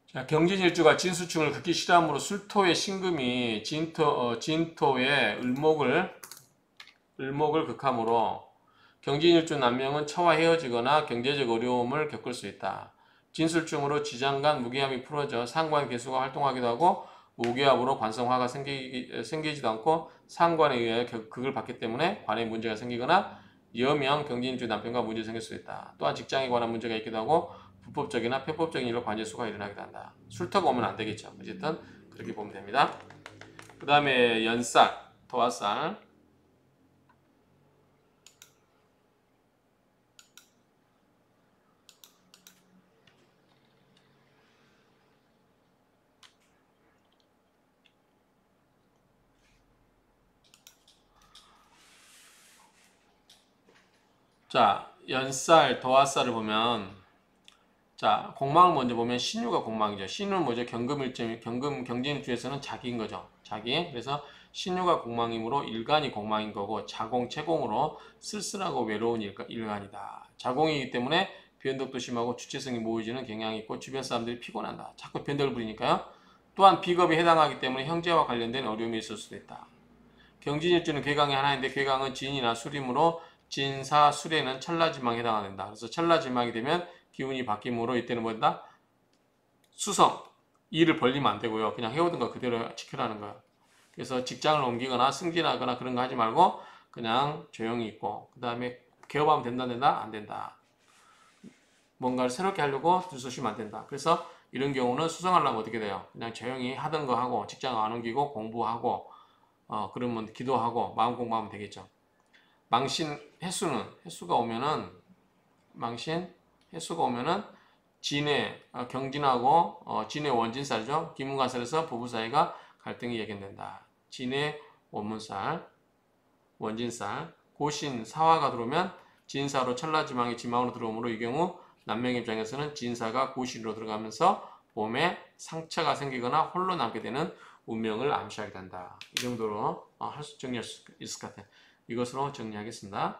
자, 경진일주가 진수충을 극히 싫어하므로 술토의 신금이 진토의 을목을 극함으로 경진일주 남명은 처와 헤어지거나 경제적 어려움을 겪을 수 있다. 진술충으로 지장간 무기압이 풀어져 상관 개수가 활동하기도 하고 무기압으로 관성화가 생기지도 않고 상관에 의하여 극을 받기 때문에 관에 문제가 생기거나 여명 경진일주 남편과 문제가 생길 수 있다. 또한 직장에 관한 문제가 있기도 하고 불법적이나 편법적인 일로 관제수가 일어나기도 한다. 술터가 오면 안 되겠죠. 어쨌든 그렇게 보면 됩니다. 그 다음에 연살, 도화살. 자, 연살, 도화살을 보면 자, 공망을 먼저 보면 신유가 공망이죠. 신유는 뭐죠? 경진일주에서는 자기인 거죠. 자기. 그래서 신유가 공망이므로 일간이 공망인 거고 자공, 채공으로 쓸쓸하고 외로운 일간이다. 자공이기 때문에 변덕도 심하고 주체성이 모이지는 경향이 있고 주변 사람들이 피곤한다. 자꾸 변덕을 부리니까요. 또한 비겁에 해당하기 때문에 형제와 관련된 어려움이 있을 수도 있다. 경진일주는 괴강의 하나인데 괴강은 진이나 술이므로 진사, 술에는 찰나지망에 해당한다. 그래서 찰나지망이 되면 기운이 바뀌므로 이때는 뭐다? 수성, 일을 벌리면 안 되고요. 그냥 해오던 거 그대로 지켜라는 거예요. 그래서 직장을 옮기거나 승진하거나 그런 거 하지 말고 그냥 조용히 있고 그 다음에 개업하면 된다 안 된다. 뭔가를 새롭게 하려고 들쑤시면 안 된다. 그래서 이런 경우는 수성하려면 어떻게 돼요? 그냥 조용히 하던 거 하고 직장 안 옮기고 공부하고 그러면 기도하고 마음 공부하면 되겠죠. 망신 횟수가 오면은 망신 횟수가 오면은 진의 경진하고 진의 원진살이죠. 기문간살에서 부부 사이가 갈등이 예견된다. 진의 원문살, 원진살, 고신 사화가 들어오면 진사로 찰나지망이 지망으로 들어오므로 이 경우 남명 입장에서는 진사가 고신으로 들어가면서 몸에 상처가 생기거나 홀로 남게 되는 운명을 암시하게 된다. 이 정도로 정리할 수 있을 것 같아요. 이것으로 정리하겠습니다.